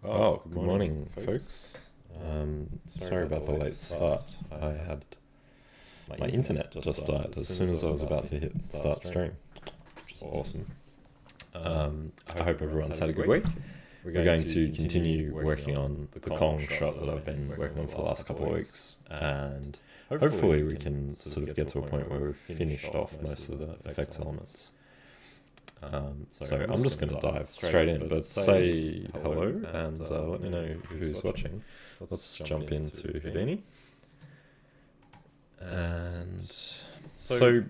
Oh, good morning, folks. Sorry about the late start. I had my internet just died as soon as I was about to hit start stream, which is awesome. I hope everyone's had a good week. We're going to continue working on the Kong shot that I've been working on for the last couple of weeks, and hopefully we can sort of get to a point where we've finished off most of the effects elements. So I'm just going to dive straight in, but say hello and let me know who's watching. Let's jump into Houdini. And so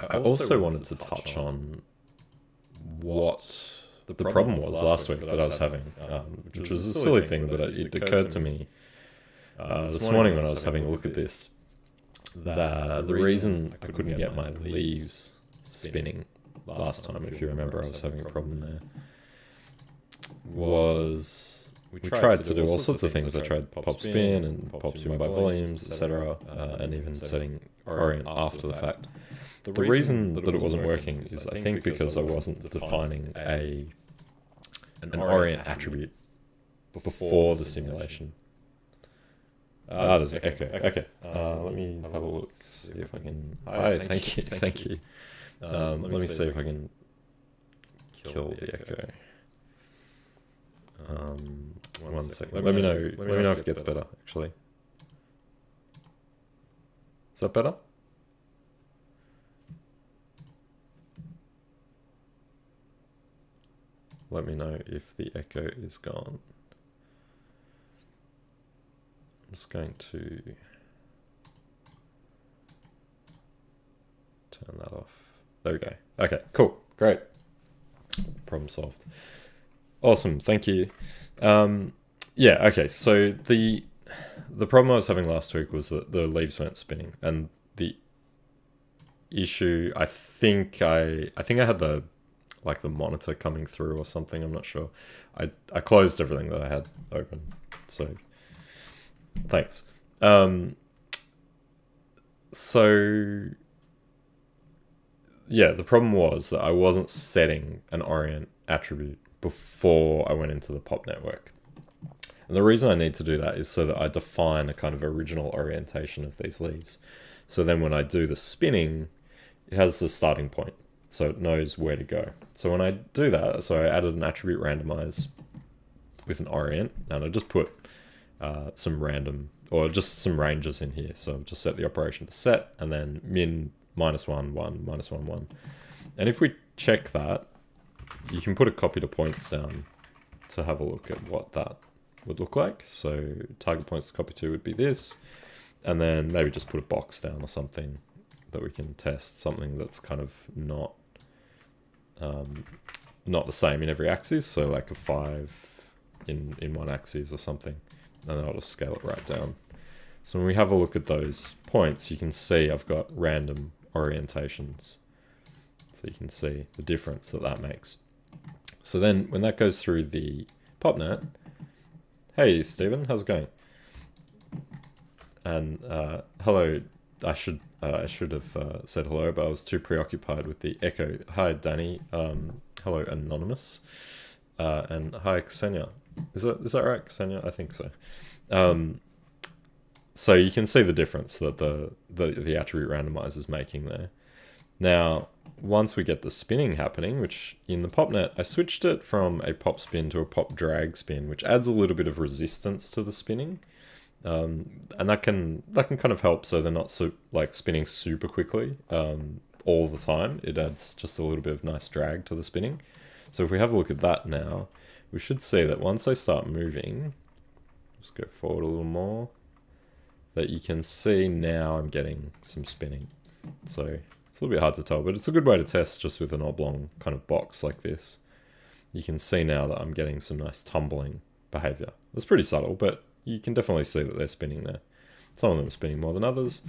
I also wanted to touch on what the problem was last week that I was having, which was a silly thing, but it occurred to me this morning when I was having a look at this, that the reason I couldn't get my leaves spinning last time, if you remember, I was having a problem there, was we tried to do all sorts of things. I tried pop spin and pop spin by volumes, etc., and even setting orient after the fact. The reason that it wasn't working is, I think, because I wasn't defining an orient attribute before the simulation. There's an echo. Okay, let me have a look, see if I can... Hi, thank you. Let me see if I can kill the echo. 1 second. Let me know if it gets better, actually. Is that better? Let me know if the echo is gone. I'm just going to turn that off. There we go. Okay, cool. Great. Problem solved. Awesome. Thank you. Yeah, okay. So the problem I was having last week was that the leaves weren't spinning, and the issue, I think I had the monitor coming through or something. I'm not sure. I closed everything that I had open. So thanks. So yeah, the problem was that I wasn't setting an orient attribute before I went into the pop network. And the reason I need to do that is so that I define a kind of original orientation of these leaves. So then when I do the spinning, it has the starting point, so it knows where to go. So when I do that, so I added an attribute randomize with an orient, and I just put some random, or just some ranges in here. So I've just set the operation to set, and then min -1, 1, -1, 1. And if we check that, you can put a copy to points down to have a look at what that would look like. So target points to copy to would be this, and then maybe just put a box down or something that we can test, something that's kind of not the same in every axis. So like a 5 in one axis or something, and then I'll just scale it right down. So when we have a look at those points, you can see I've got random orientations. So you can see the difference that makes. So then when that goes through the popnet, hey Stephen, how's it going? And hello, I should have said hello, but I was too preoccupied with the echo. Hi Danny, hello Anonymous, and hi Ksenia. Is that right, Ksenia? I think so. So you can see the difference that the attribute randomizer is making there. Now, once we get the spinning happening, which in the popnet, I switched it from a pop spin to a pop drag spin, which adds a little bit of resistance to the spinning. And that can kind of help, so they're not so spinning super quickly all the time. It adds just a little bit of nice drag to the spinning. So if we have a look at that now, we should see that once they start moving, just go forward a little more, that you can see now I'm getting some spinning. So it's a little bit hard to tell, but it's a good way to test just with an oblong kind of box like this. You can see now that I'm getting some nice tumbling behavior. It's pretty subtle, but you can definitely see that they're spinning there. Some of them are spinning more than others,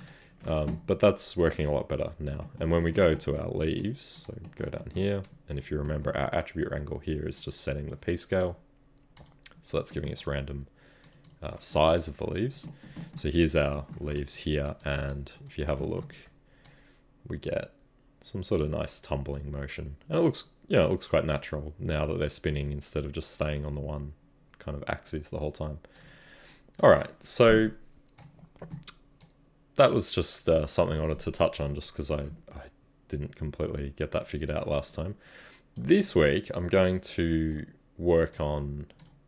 but that's working a lot better now. And when we go to our leaves, so go down here, and if you remember, our attribute wrangle here is just setting the P scale. So that's giving us random size of the leaves. So here's our leaves here, and if you have a look, we get some sort of nice tumbling motion. And it looks quite natural now that they're spinning instead of just staying on the one kind of axes the whole time. All right, so that was just something I wanted to touch on just because I didn't completely get that figured out last time. This week, I'm going to work on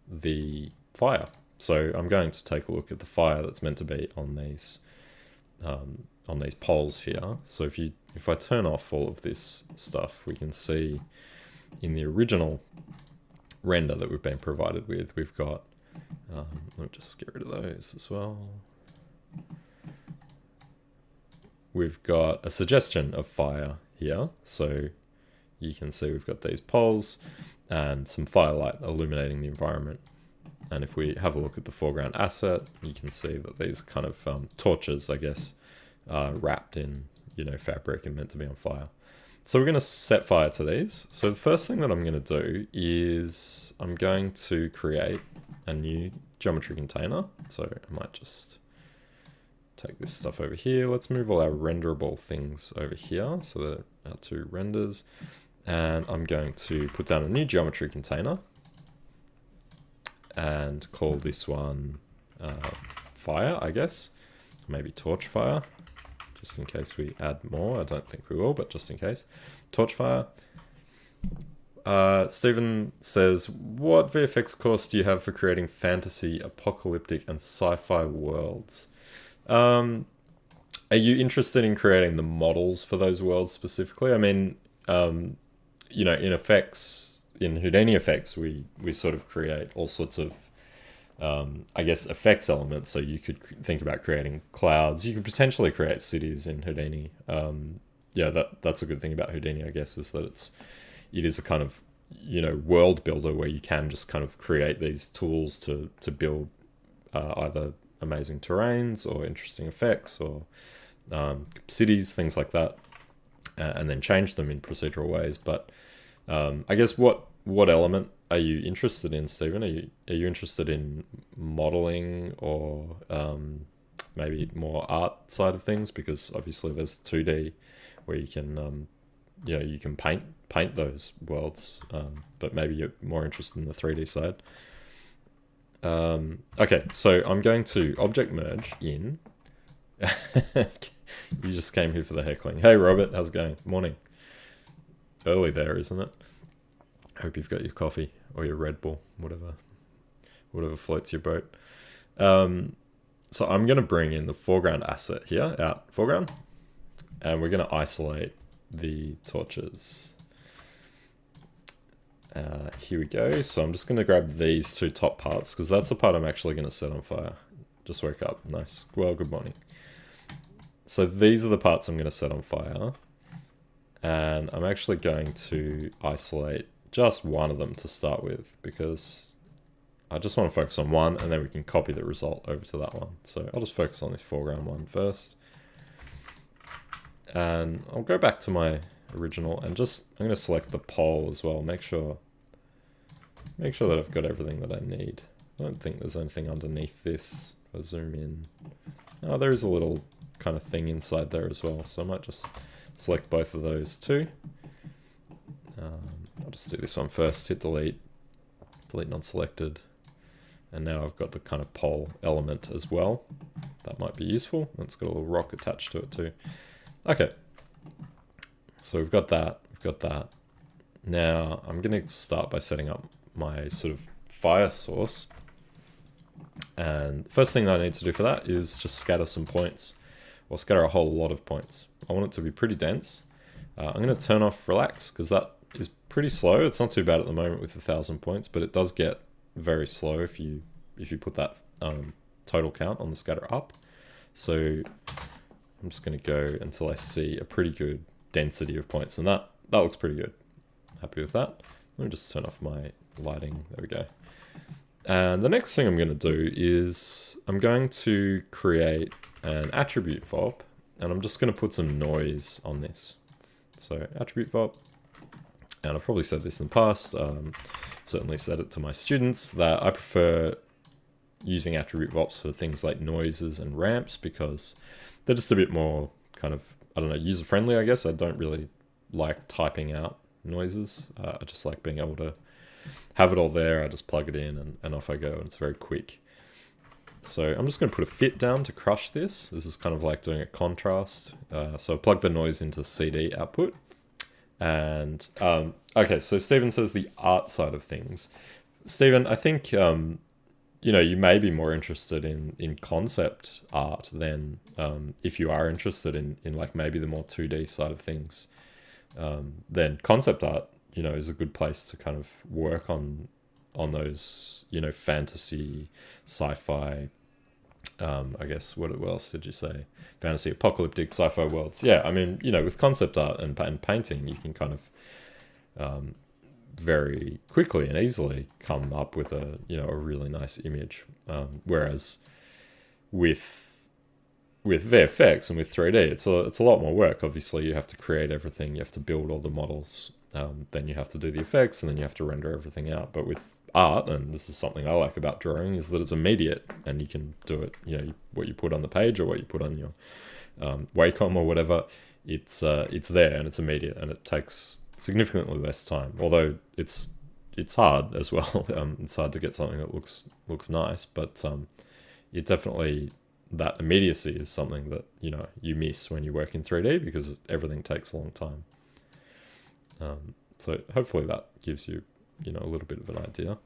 the fire. So I'm going to take a look at the fire that's meant to be on these poles here. So if I turn off all of this stuff, we can see in the original render that we've been provided with, we've got, let me just get rid of those as well. We've got a suggestion of fire here. So you can see we've got these poles and some firelight illuminating the environment. And if we have a look at the foreground asset, you can see that these are kind of torches, I guess, wrapped in, fabric and meant to be on fire. So we're going to set fire to these. So the first thing that I'm going to do is I'm going to create a new geometry container. So I might just take this stuff over here. Let's move all our renderable things over here. So that our two renders. And I'm going to put down a new geometry container and call this one fire, I guess. Maybe torch fire, just in case we add more. I don't think we will, but just in case. Torch fire. Stephen says, what VFX course do you have for creating fantasy, apocalyptic, and sci-fi worlds? Are you interested in creating the models for those worlds specifically? I mean, in effects, in Houdini effects, we sort of create all sorts of, I guess, effects elements. So you could think about creating clouds. You could potentially create cities in Houdini. That's a good thing about Houdini, I guess, is that it is a kind of, world builder where you can just kind of create these tools to build either amazing terrains or interesting effects or cities, things like that, and then change them in procedural ways. But I guess what element are you interested in, Stephen? Are you interested in modeling or maybe more art side of things? Because obviously there's 2D where you can you can paint those worlds, but maybe you're more interested in the 3D side. Okay, so I'm going to object merge in. You just came here for the heckling. Hey Robert, how's it going? Morning. Early there, isn't it? Hope you've got your coffee or your Red Bull, whatever floats your boat. So I'm going to bring in the foreground asset here, out foreground, and we're going to isolate the torches. Here we go. So I'm just going to grab these two top parts because that's the part I'm actually going to set on fire. Just woke up. Nice. Well, good morning. So these are the parts I'm going to set on fire. And I'm actually going to isolate just one of them to start with because I just want to focus on one and then we can copy the result over to that one. So I'll just focus on this foreground one first. And I'll go back to my original and I'm going to select the pole as well. Make sure that I've got everything that I need. I don't think there's anything underneath this. If I zoom in. Oh, there is a little kind of thing inside there as well. So I might just select both of those too. I'll just do this one first, hit delete non-selected. And now I've got the kind of pole element as well. That might be useful. It's got a little rock attached to it too. Okay. So we've got that. Now I'm going to start by setting up my sort of fire source. And the first thing that I need to do for that is just scatter some points, or scatter a whole lot of points. I want it to be pretty dense. I'm going to turn off relax because that is pretty slow. It's not too bad at the moment with 1,000 points, but it does get very slow if you put that total count on the scatter up. So I'm just going to go until I see a pretty good density of points, and that looks pretty good. Happy with that. Let me just turn off my lighting. There we go. And the next thing I'm going to do is I'm going to create an attribute VOP, and I'm just going to put some noise on this. So attribute VOP, and I've probably said this in the past, certainly said it to my students, that I prefer using attribute VOPs for things like noises and ramps because they're just a bit more kind of, I don't know, user-friendly, I guess. I don't really like typing out noises. I just like being able to have it all there. I just plug it in and off I go, and it's very quick. So I'm just going to put a fit down to crush this. This is kind of like doing a contrast. So I plug the noise into CD output. And, okay, so Stephen says the art side of things. Stephen, I think, you may be more interested in concept art than if you are interested in like maybe the more 2D side of things. Then concept art, is a good place to kind of work on those, fantasy, sci-fi, I guess, what else did you say? Fantasy, apocalyptic, sci-fi worlds. Yeah, I mean, with concept art and painting, you can kind of very quickly and easily come up with a really nice image. Whereas with VFX and with 3D, it's a lot more work. Obviously, you have to create everything, you have to build all the models, then you have to do the effects, and then you have to render everything out. But with art, and this is something I like about drawing, is that it's immediate, and you can do it. What you put on the page or what you put on your Wacom or whatever, it's there and it's immediate, and it takes significantly less time. Although it's hard as well. It's hard to get something that looks nice, but it definitely, that immediacy is something that you miss when you work in 3D, because everything takes a long time. So hopefully that gives you a little bit of an idea.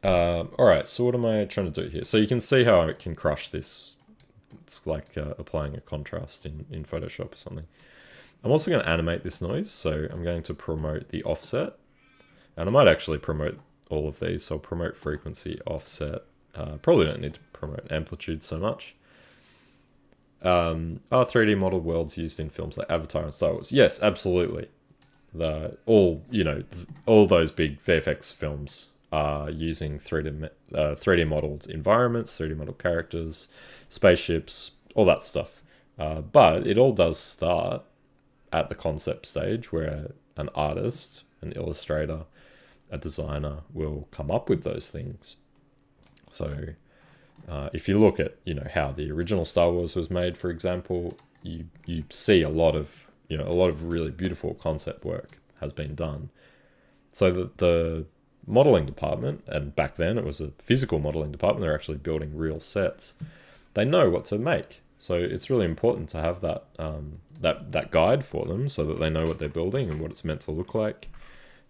All right, so what am I trying to do here? So you can see how I can crush this. It's like applying a contrast in Photoshop or something. I'm also going to animate this noise, so I'm going to promote the offset. And I might actually promote all of these, so I'll promote frequency, offset. Probably don't need to promote amplitude so much. Are 3D model worlds used in films like Avatar and Star Wars? Yes, absolutely. All those big VFX films are using 3D modeled environments, 3D modeled characters, spaceships, all that stuff. But it all does start at the concept stage, where an artist, an illustrator, a designer will come up with those things. So if you look at how the original Star Wars was made, for example, you see a lot of really beautiful concept work has been done. So the modeling department, and back then it was a physical modeling department, they're actually building real sets. They know what to make. So it's really important to have that that guide for them, so that they know what they're building and what it's meant to look like.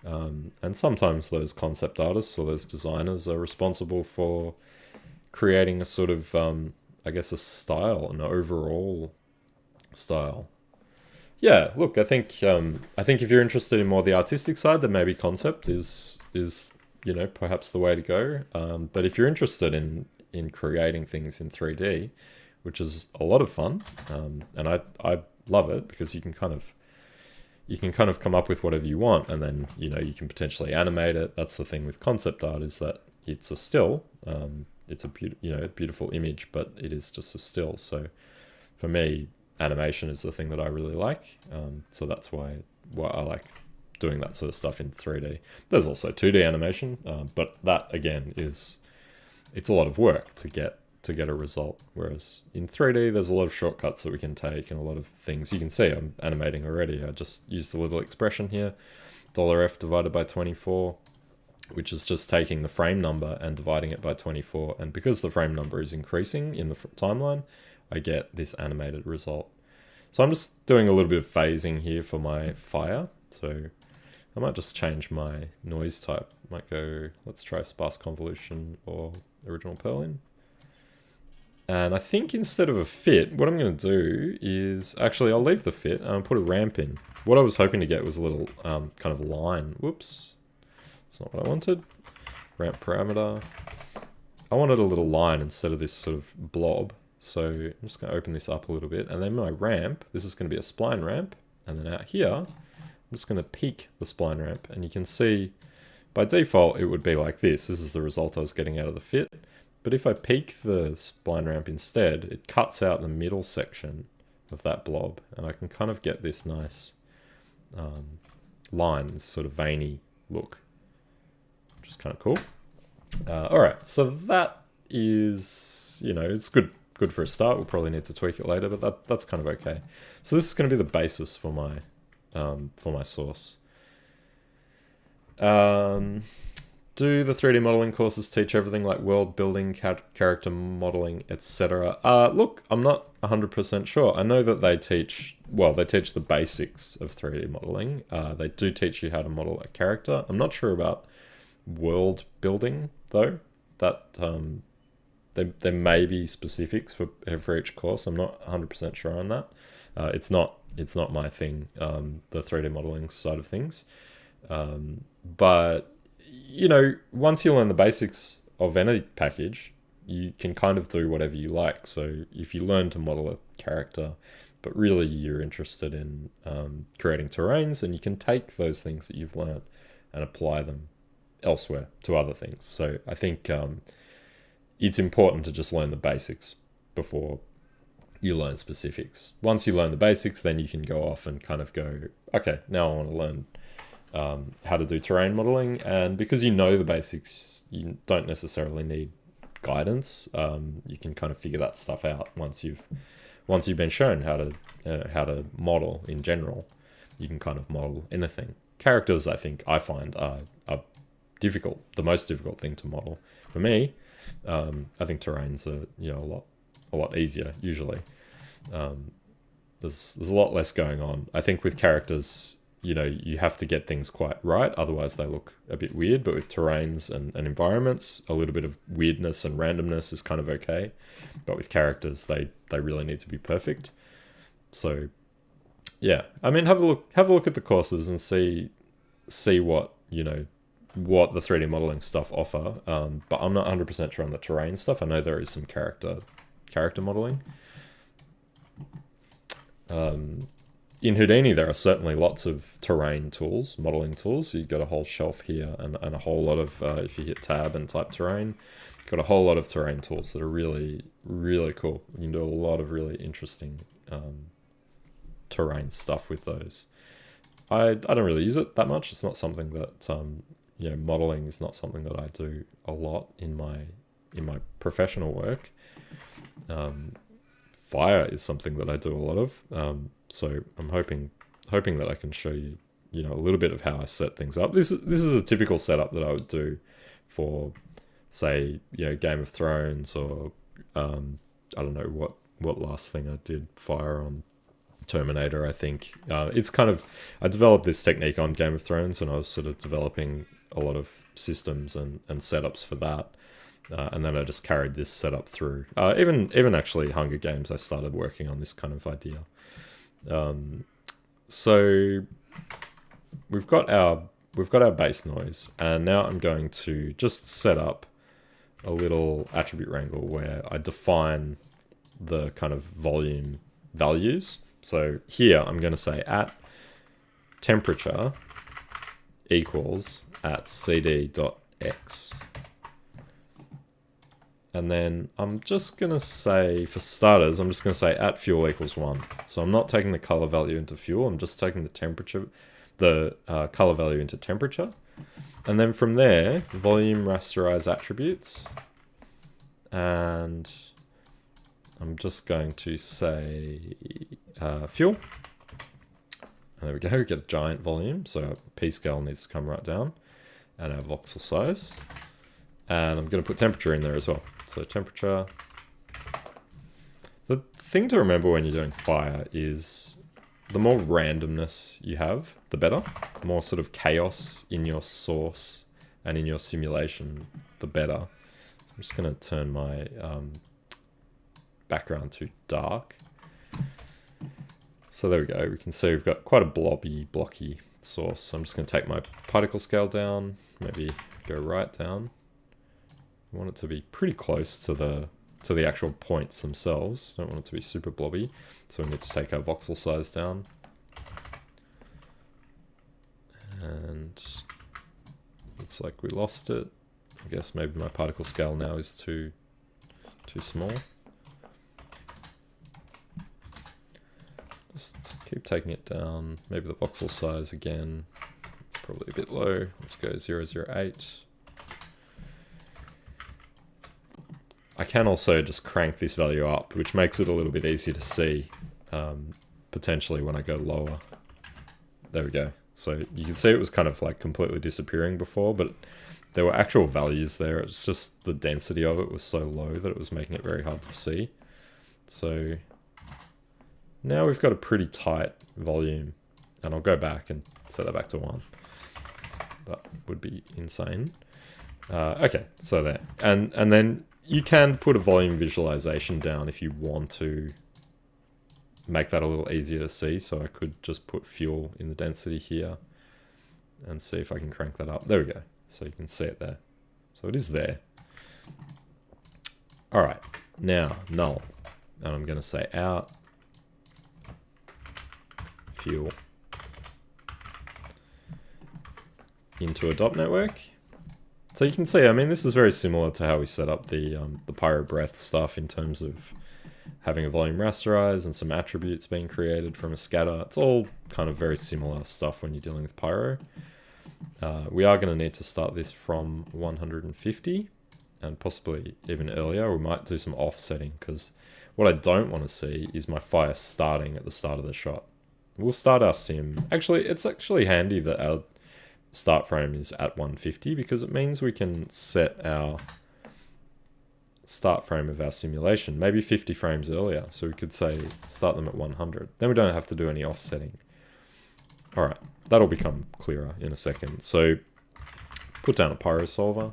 And sometimes those concept artists or those designers are responsible for creating a sort of, I guess, a style, an overall style. Yeah, look, I think if you're interested in more the artistic side, then maybe concept is perhaps the way to go. But if you're interested in creating things in 3D, which is a lot of fun, and I love it, because you can kind of come up with whatever you want, and then you can potentially animate it. That's the thing with concept art, is that it's a still. It's a beautiful image, but it is just a still. So for me, animation is the thing that I really like. So that's why I like doing that sort of stuff in 3D. There's also 2D animation, but that again it's a lot of work to get a result. Whereas in 3D, there's a lot of shortcuts that we can take, and a lot of things. You can see I'm animating already. I just used a little expression here, $F divided by 24, which is just taking the frame number and dividing it by 24. And because the frame number is increasing in the timeline, I get this animated result. So I'm just doing a little bit of phasing here for my fire. So I might just change my noise type. Might go, let's try sparse convolution or original Perlin. And I think instead of a fit, what I'm going to do is, actually I'll leave the fit and I'll put a ramp in. What I was hoping to get was a little kind of line. Whoops, that's not what I wanted. Ramp parameter. I wanted a little line instead of this sort of blob. So I'm just going to open this up a little bit, and then my ramp, this is going to be a spline ramp, and then out here, I'm just going to peak the spline ramp, and you can see by default it would be like this. This is the result I was getting out of the fit. But if I peak the spline ramp instead, it cuts out the middle section of that blob, and I can kind of get this nice line, this sort of veiny look, which is kind of cool. All right, so that is, it's good for a start. We'll probably need to tweak it later, but that's kind of okay. So this is going to be the basis for my source. Do the 3D modeling courses teach everything like world building, character modeling, etc.? Look, I'm not 100% sure. I know that they teach the basics of 3D modeling. They do teach you how to model a character. I'm not sure about world building, though. That there may be specifics for each course. I'm not 100% sure on that. It's not my thing, the 3D modeling side of things. But you know, once you learn the basics of any package, you can kind of do whatever you like. So if you learn to model a character, but really you're interested in creating terrains, and you can take those things that you've learned and apply them elsewhere to other things. So I think it's important to just learn the basics before you learn specifics. Once you learn the basics, then you can go off and kind of go, okay, now I want to learn how to do terrain modeling. And because you know the basics, you don't necessarily need guidance. You can kind of figure that stuff out once you've been shown how to model in general. You can kind of model anything. Characters, I find are difficult, the most difficult thing to model. For me, I think terrains are a lot easier usually. There's a lot less going on. I think with characters, you have to get things quite right, otherwise they look a bit weird. But with terrains and environments, a little bit of weirdness and randomness is kind of okay. But with characters, they really need to be perfect. So yeah, I mean, have a look at the courses and see what what the 3D modeling stuff offer. But I'm not 100% sure on the terrain stuff. I know there is some character modeling. In Houdini, there are certainly lots of terrain tools, modeling tools. You've got a whole shelf here and a whole lot of, if you hit tab and type terrain, you've got a whole lot of terrain tools that are really, really cool. You can do a lot of really interesting terrain stuff with those. I don't really use it that much. It's not something that, modeling is not something that I do a lot in my professional work. Fire is something that I do a lot of. So I'm hoping that I can show you, a little bit of how I set things up. This is a typical setup that I would do for, say, Game of Thrones, or I don't know what last thing I did fire on. Terminator, I think. It's kind of, I developed this technique on Game of Thrones, and I was sort of developing a lot of systems and setups for that. And then I just carried this setup through. Even actually Hunger Games, I started working on this kind of idea. So we've got our base noise, and now I'm going to just set up a little attribute wrangle where I define the kind of volume values. So here I'm going to say at temperature equals at cd.x. And then I'm just going to say, for starters, I'm just going to say at fuel equals 1. So I'm not taking the color value into fuel. I'm just taking the temperature, the color value into temperature. And then from there, volume rasterize attributes. And I'm just going to say fuel. And there we go, get a giant volume. So our P-scale needs to come right down. And our voxel size. And I'm going to put temperature in there as well. So temperature. The thing to remember when you're doing fire is the more randomness you have, the better. The more sort of chaos in your source and in your simulation, the better. So I'm just going to turn my background to dark. So there we go. We can see we've got quite a blocky source. So I'm just going to take my particle scale down, maybe go right down. I want it to be pretty close to the actual points themselves. Don't want it to be super blobby. So we need to take our voxel size down. And looks like we lost it. I guess maybe my particle scale now is too small. Just keep taking it down. Maybe the voxel size again. It's probably a bit low. Let's go 008. I can also just crank this value up, which makes it a little bit easier to see, potentially when I go lower. There we go. So you can see it was kind of like completely disappearing before, but there were actual values there. It's just the density of it was so low that it was making it very hard to see. So now we've got a pretty tight volume, and I'll go back and set that back to 1. That would be insane. Okay, so there. And then you can put a volume visualization down if you want to make that a little easier to see. So I could just put fuel in the density here and see if I can crank that up. There we go. So you can see it there. So it is there. All right, now null. And I'm going to say out fuel into a dot network. So you can see, I mean, this is very similar to how we set up the pyro breath stuff in terms of having a volume rasterize and some attributes being created from a scatter. It's all kind of very similar stuff when you're dealing with pyro. We are going to need to start this from 150 and possibly even earlier. We might do some offsetting because what I don't want to see is my fire starting at the start of the shot. We'll start our sim. Actually, it's actually handy that our start frame is at 150 because it means we can set our start frame of our simulation maybe 50 frames earlier. So we could say start them at 100. Then we don't have to do any offsetting. All right, that'll become clearer in a second. So put down a pyro solver.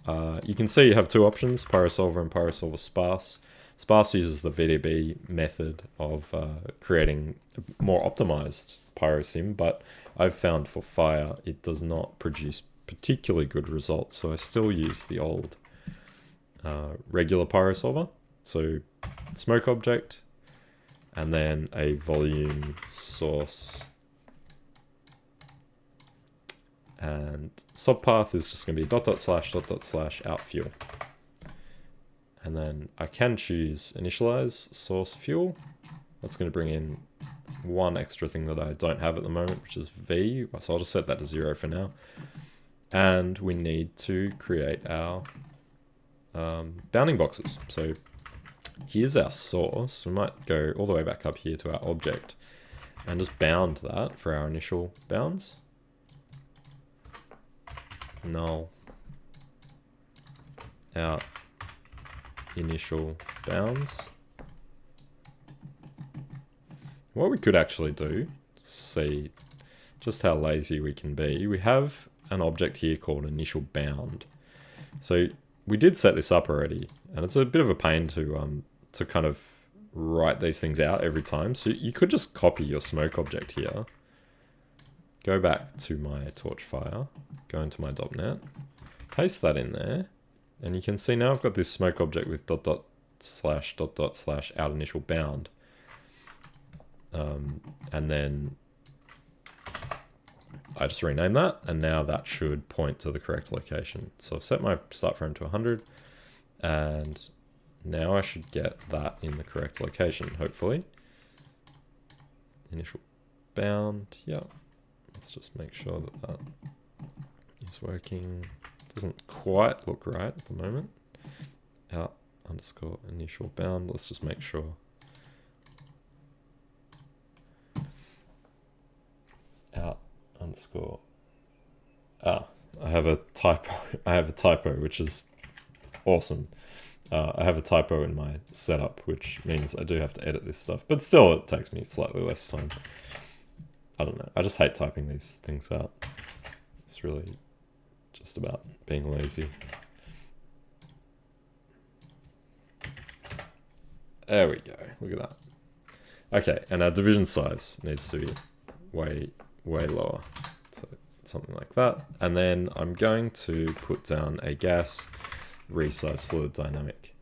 You can see you have two options, pyro solver and pyro solver sparse. Sparse uses the VDB method of creating a more optimized pyro sim, but I've found for fire it does not produce particularly good results, so I still use the old regular pyro solver. So smoke object, and then a volume source, and subpath is just going to be dot dot slash out fuel. And then I can choose initialize source fuel. That's going to bring in one extra thing that I don't have at the moment, which is V. So I'll just set that to 0 for now. And we need to create our bounding boxes. So here's our source. We might go all the way back up here to our object and just bound that for our initial bounds. Null out initial bounds. What we could actually do, see just how lazy we can be, we have an object here called initial bound. So we did set this up already, and it's a bit of a pain to kind of write these things out every time. So you could just copy your smoke object here, go back to my Torchfire, go into my .NET, paste that in there, and you can see now I've got this smoke object with dot dot slash out initial bound. And then I just rename that, and now that should point to the correct location. So I've set my start frame to 100, and now I should get that in the correct location, hopefully. Initial bound, yeah. Let's just make sure that that is working. Doesn't quite look right at the moment. Out underscore initial bound, let's just make sure. Out underscore. I have a typo, which is awesome. I have a typo in my setup, which means I do have to edit this stuff, but still it takes me slightly less time. I don't know. I just hate typing these things out. It's really just about being lazy. There we go. Look at that. Okay, and our division size needs to be way lower. So something like that. And then I'm going to put down a gas resize fluid dynamic.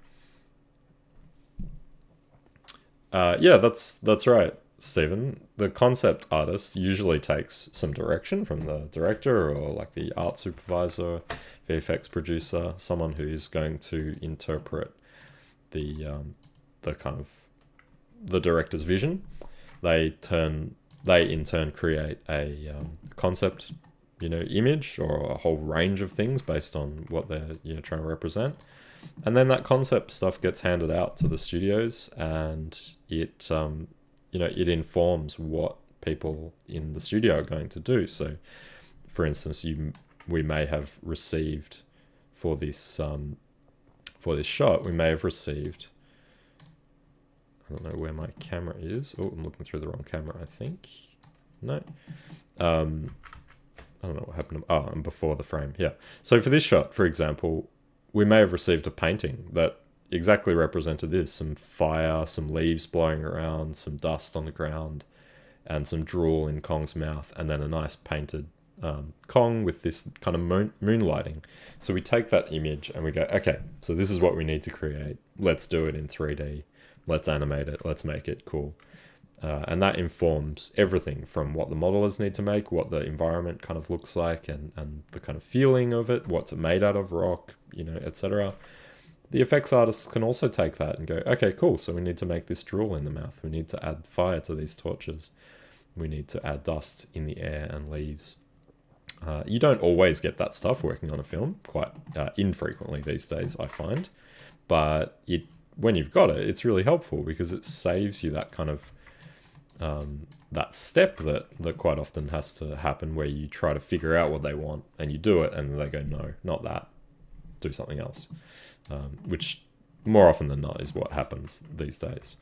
Yeah, that's right, Stephen. The concept artist usually takes some direction from the director or like the art supervisor, VFX producer, someone who's going to interpret the kind of the director's vision. They in turn create a concept, image or a whole range of things based on what they're trying to represent, and then that concept stuff gets handed out to the studios, and it it informs what people in the studio are going to do. So, for instance, we may have received for this shot, we may have received, I don't know where my camera is. Oh, I'm looking through the wrong camera, I think. No. I don't know what happened. Oh, I'm before the frame. Yeah. So for this shot, for example, we may have received a painting that exactly represented this. Some fire, some leaves blowing around, some dust on the ground, and some drool in Kong's mouth, and then a nice painted Kong with this kind of moonlighting. So we take that image and we go, okay, so this is what we need to create. Let's do it in 3D. Let's animate it. Let's make it cool. And that informs everything from what the modelers need to make, what the environment kind of looks like, and the kind of feeling of it, what's it made out of, rock, etc. The effects artists can also take that and go, okay, cool, so we need to make this drool in the mouth. We need to add fire to these torches. We need to add dust in the air and leaves. You don't always get that stuff working on a film, quite infrequently these days, I find. But when you've got it, it's really helpful because it saves you that kind of that step that quite often has to happen, where you try to figure out what they want and you do it and they go, no, not that, do something else, which more often than not is what happens these days.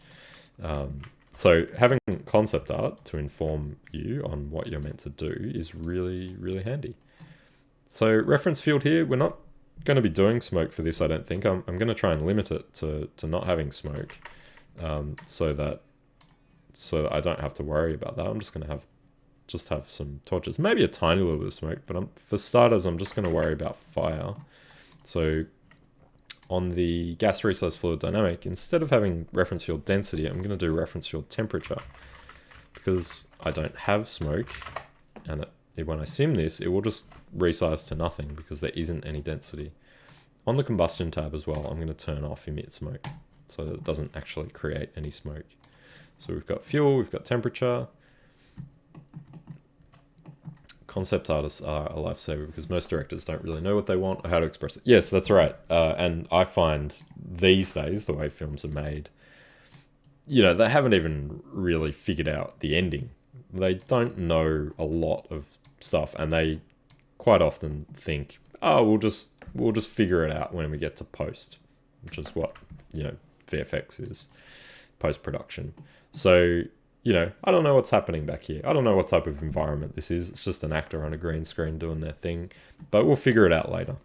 So having concept art to inform you on what you're meant to do is really, really handy. So reference field here, we're not going to be doing smoke for this, I don't think. I'm going to try and limit it to not having smoke, so that I don't have to worry about that. I'm just going to have some torches, maybe a tiny little bit of smoke, but for starters, I'm just going to worry about fire. So on the gas resource fluid dynamic, instead of having reference field density, I'm going to do reference field temperature, because I don't have smoke, and when I sim this, it will just resize to nothing because there isn't any density. On the combustion tab as well, I'm going to turn off emit smoke so that it doesn't actually create any smoke. So we've got fuel, we've got temperature. Concept artists are a lifesaver because most directors don't really know what they want or how to express it. Yes, that's right. And I find these days, the way films are made, they haven't even really figured out the ending. They don't know a lot of stuff, and they quite often think, oh, we'll just figure it out when we get to post, which is what, VFX is, post-production. So, I don't know what's happening back here. I don't know what type of environment this is. It's just an actor on a green screen doing their thing, but we'll figure it out later.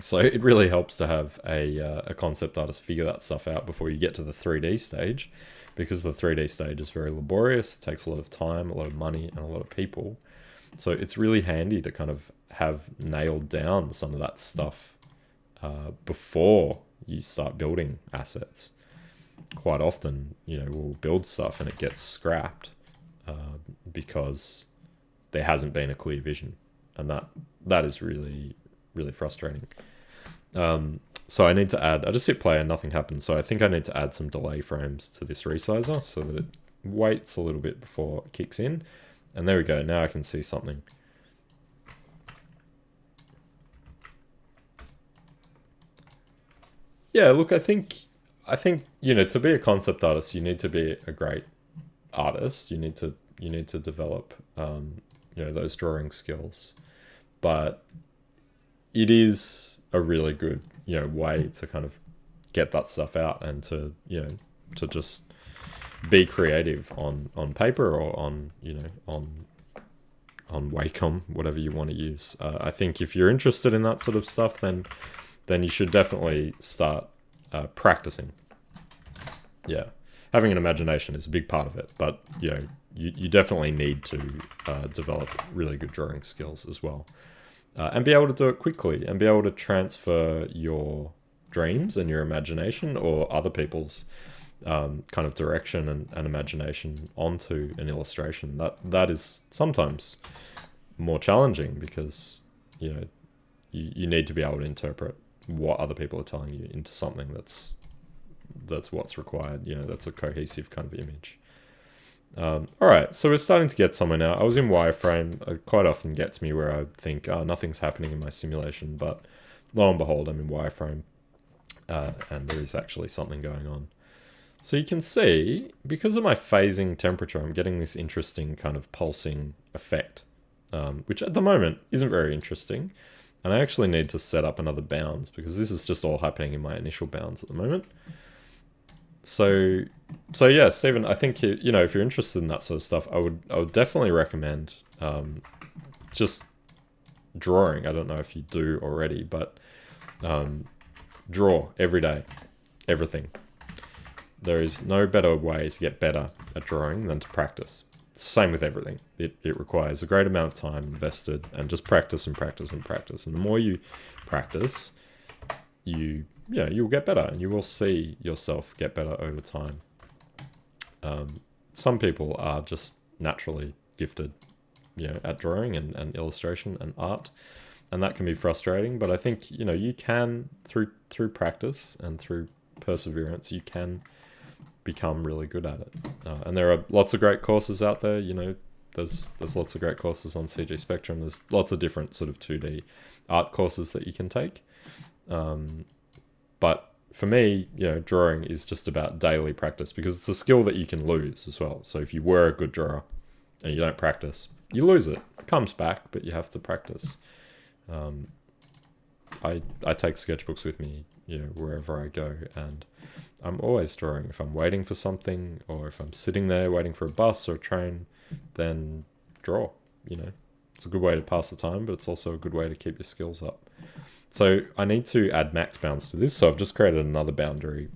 So it really helps to have a concept artist figure that stuff out before you get to the 3D stage, because the 3D stage is very laborious. It takes a lot of time, a lot of money, and a lot of people. So it's really handy to kind of have nailed down some of that stuff before you start building assets. Quite often, we'll build stuff and it gets scrapped because there hasn't been a clear vision, and that is really, really frustrating. So I need to add, I just hit play and nothing happens, so I think I need to add some delay frames to this resizer so that it waits a little bit before it kicks in. And there we go, now I can see something. Yeah, look, I think to be a concept artist, you need to be a great artist. You need to develop those drawing skills. But it is a really good way to kind of get that stuff out and to just be creative on paper or on Wacom, whatever you want to use. I think if you're interested in that sort of stuff, then you should definitely start practicing. Yeah, having an imagination is a big part of it, but you definitely need to develop really good drawing skills as well, and be able to do it quickly and be able to transfer your dreams and your imagination or other people's kind of direction and imagination onto an illustration. That is sometimes more challenging because you need to be able to interpret what other people are telling you into something that's what's required. That's a cohesive kind of image. All right, so we're starting to get somewhere now. I was in wireframe. It quite often gets me where I think, oh, nothing's happening in my simulation, but lo and behold, I'm in wireframe, and there is actually something going on. So you can see, because of my phasing temperature, I'm getting this interesting kind of pulsing effect, which at the moment isn't very interesting. And I actually need to set up another bounds because this is just all happening in my initial bounds at the moment. So yeah, Stephen, I think you know, if you're interested in that sort of stuff, I would definitely recommend just drawing. I don't know if you do already, but draw every day, everything. There is no better way to get better at drawing than to practice. Same with everything. It requires a great amount of time invested and just practice and practice and practice. And the more you practice, you'll get better and you will see yourself get better over time. Some people are just naturally gifted, you know, at drawing and illustration and art, and that can be frustrating. But I think, you know, you can, through practice and through perseverance, you can become really good at it. And there are lots of great courses out there. You know, there's lots of great courses on CG Spectrum. There's lots of different sort of 2D art courses that you can take. But for me, you know, drawing is just about daily practice because it's a skill that you can lose as well. So if you were a good drawer and you don't practice, you lose it. It comes back, but you have to practice. I take sketchbooks with me, you know, wherever I go, and I'm always drawing. If I'm waiting for something, or if I'm sitting there waiting for a bus or a train, then draw. You know, it's a good way to pass the time, but it's also a good way to keep your skills up. So I need to add max bounds to this. So I've just created another boundary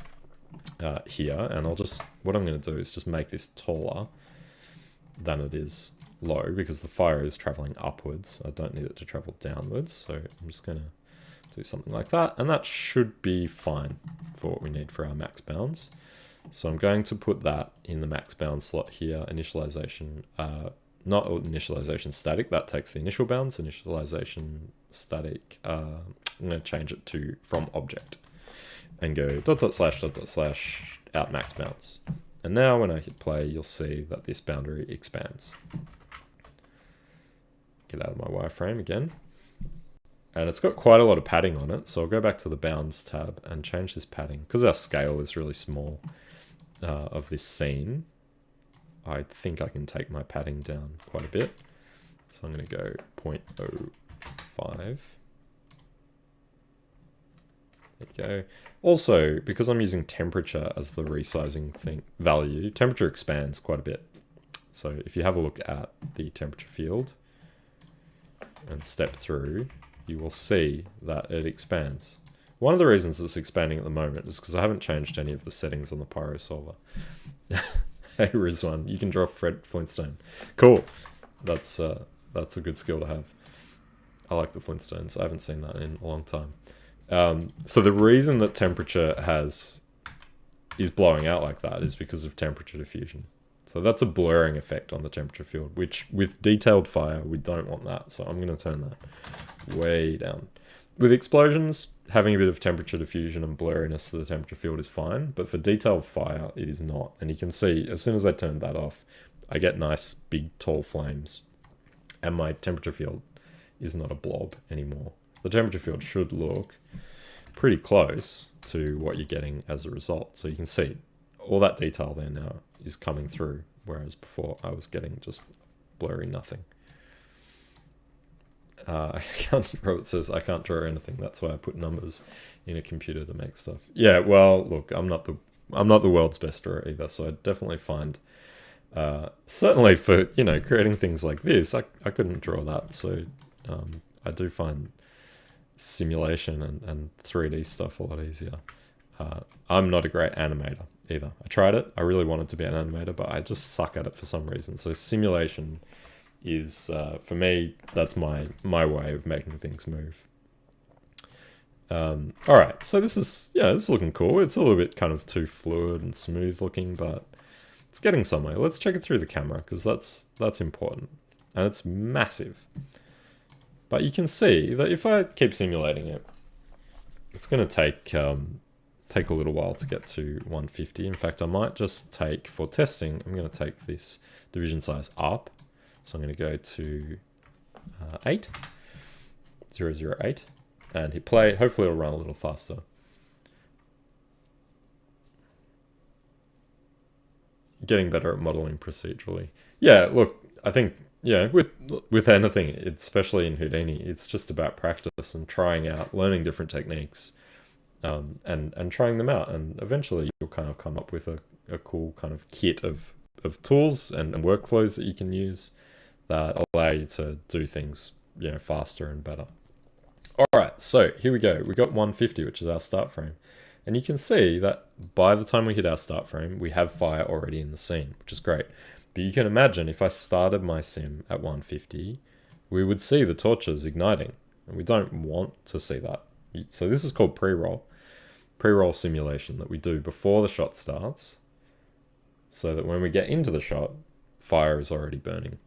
here, and what I'm going to do is just make this taller than it is low because the fire is traveling upwards. I don't need it to travel downwards. So I'm just going to do something like that, and that should be fine for what we need for our max bounds. So I'm going to put that in the max bound slot here. Initialization, not initialization static, that takes the initial bounds. Initialization static, I'm going to change it to from object and go ... out max bounds. And now when I hit play, you'll see that this boundary expands. Get out of my wireframe again. And it's got quite a lot of padding on it, so I'll go back to the bounds tab and change this padding. Because our scale is really small of this scene, I think I can take my padding down quite a bit. So I'm going to go 0.05. There you go. Also, because I'm using temperature as the resizing value, temperature expands quite a bit. So if you have a look at the temperature field and step through, you will see that it expands. One of the reasons it's expanding at the moment is because I haven't changed any of the settings on the Pyro Solver. Hey Rizwan, you can draw Fred Flintstone. Cool. That's a good skill to have. I like the Flintstones. I haven't seen that in a long time. So the reason that temperature is blowing out like that is because of temperature diffusion. So that's a blurring effect on the temperature field, which with detailed fire, we don't want that. So I'm going to turn that way down. With explosions, having a bit of temperature diffusion and blurriness to the temperature field is fine, but for detailed fire, it is not. And you can see, as soon as I turn that off, I get nice, big, tall flames. And my temperature field is not a blob anymore. The temperature field should look pretty close to what you're getting as a result. So you can see all that detail there now is coming through, whereas before I was getting just blurry nothing. Robert says, I can't draw anything. That's why I put numbers in a computer to make stuff. Yeah, well, look, I'm not the world's best drawer either, so I definitely find, certainly for, you know, creating things like this, I couldn't draw that. So I do find simulation and 3D stuff a lot easier. I'm not a great animator either. I tried it. I really wanted to be an animator, but I just suck at it for some reason. So simulation is, for me, that's my way of making things move. All right, so this is looking cool. It's a little bit kind of too fluid and smooth looking, but it's getting somewhere. Let's check it through the camera because that's important, and it's massive. But you can see that if I keep simulating it, it's going to take a little while to get to 150. In fact, I might just take, for testing, I'm going to take this division size up. So I'm going to go to 8, 008, and hit play. Hopefully it'll run a little faster. getting better at modeling procedurally. Yeah, look, I think with anything, especially in Houdini, it's just about practice and trying out, learning different techniques, and trying them out, and eventually you'll kind of come up with a cool kind of kit of tools and workflows that you can use that allow you to do things faster and better. All right, so here we go. We got 150, which is our start frame. And you can see that by the time we hit our start frame, we have fire already in the scene, which is great. But you can imagine if I started my sim at 150, we would see the torches igniting. And we don't want to see that. So this is called pre-roll. Pre-roll simulation that we do before the shot starts, so that when we get into the shot, fire is already burning.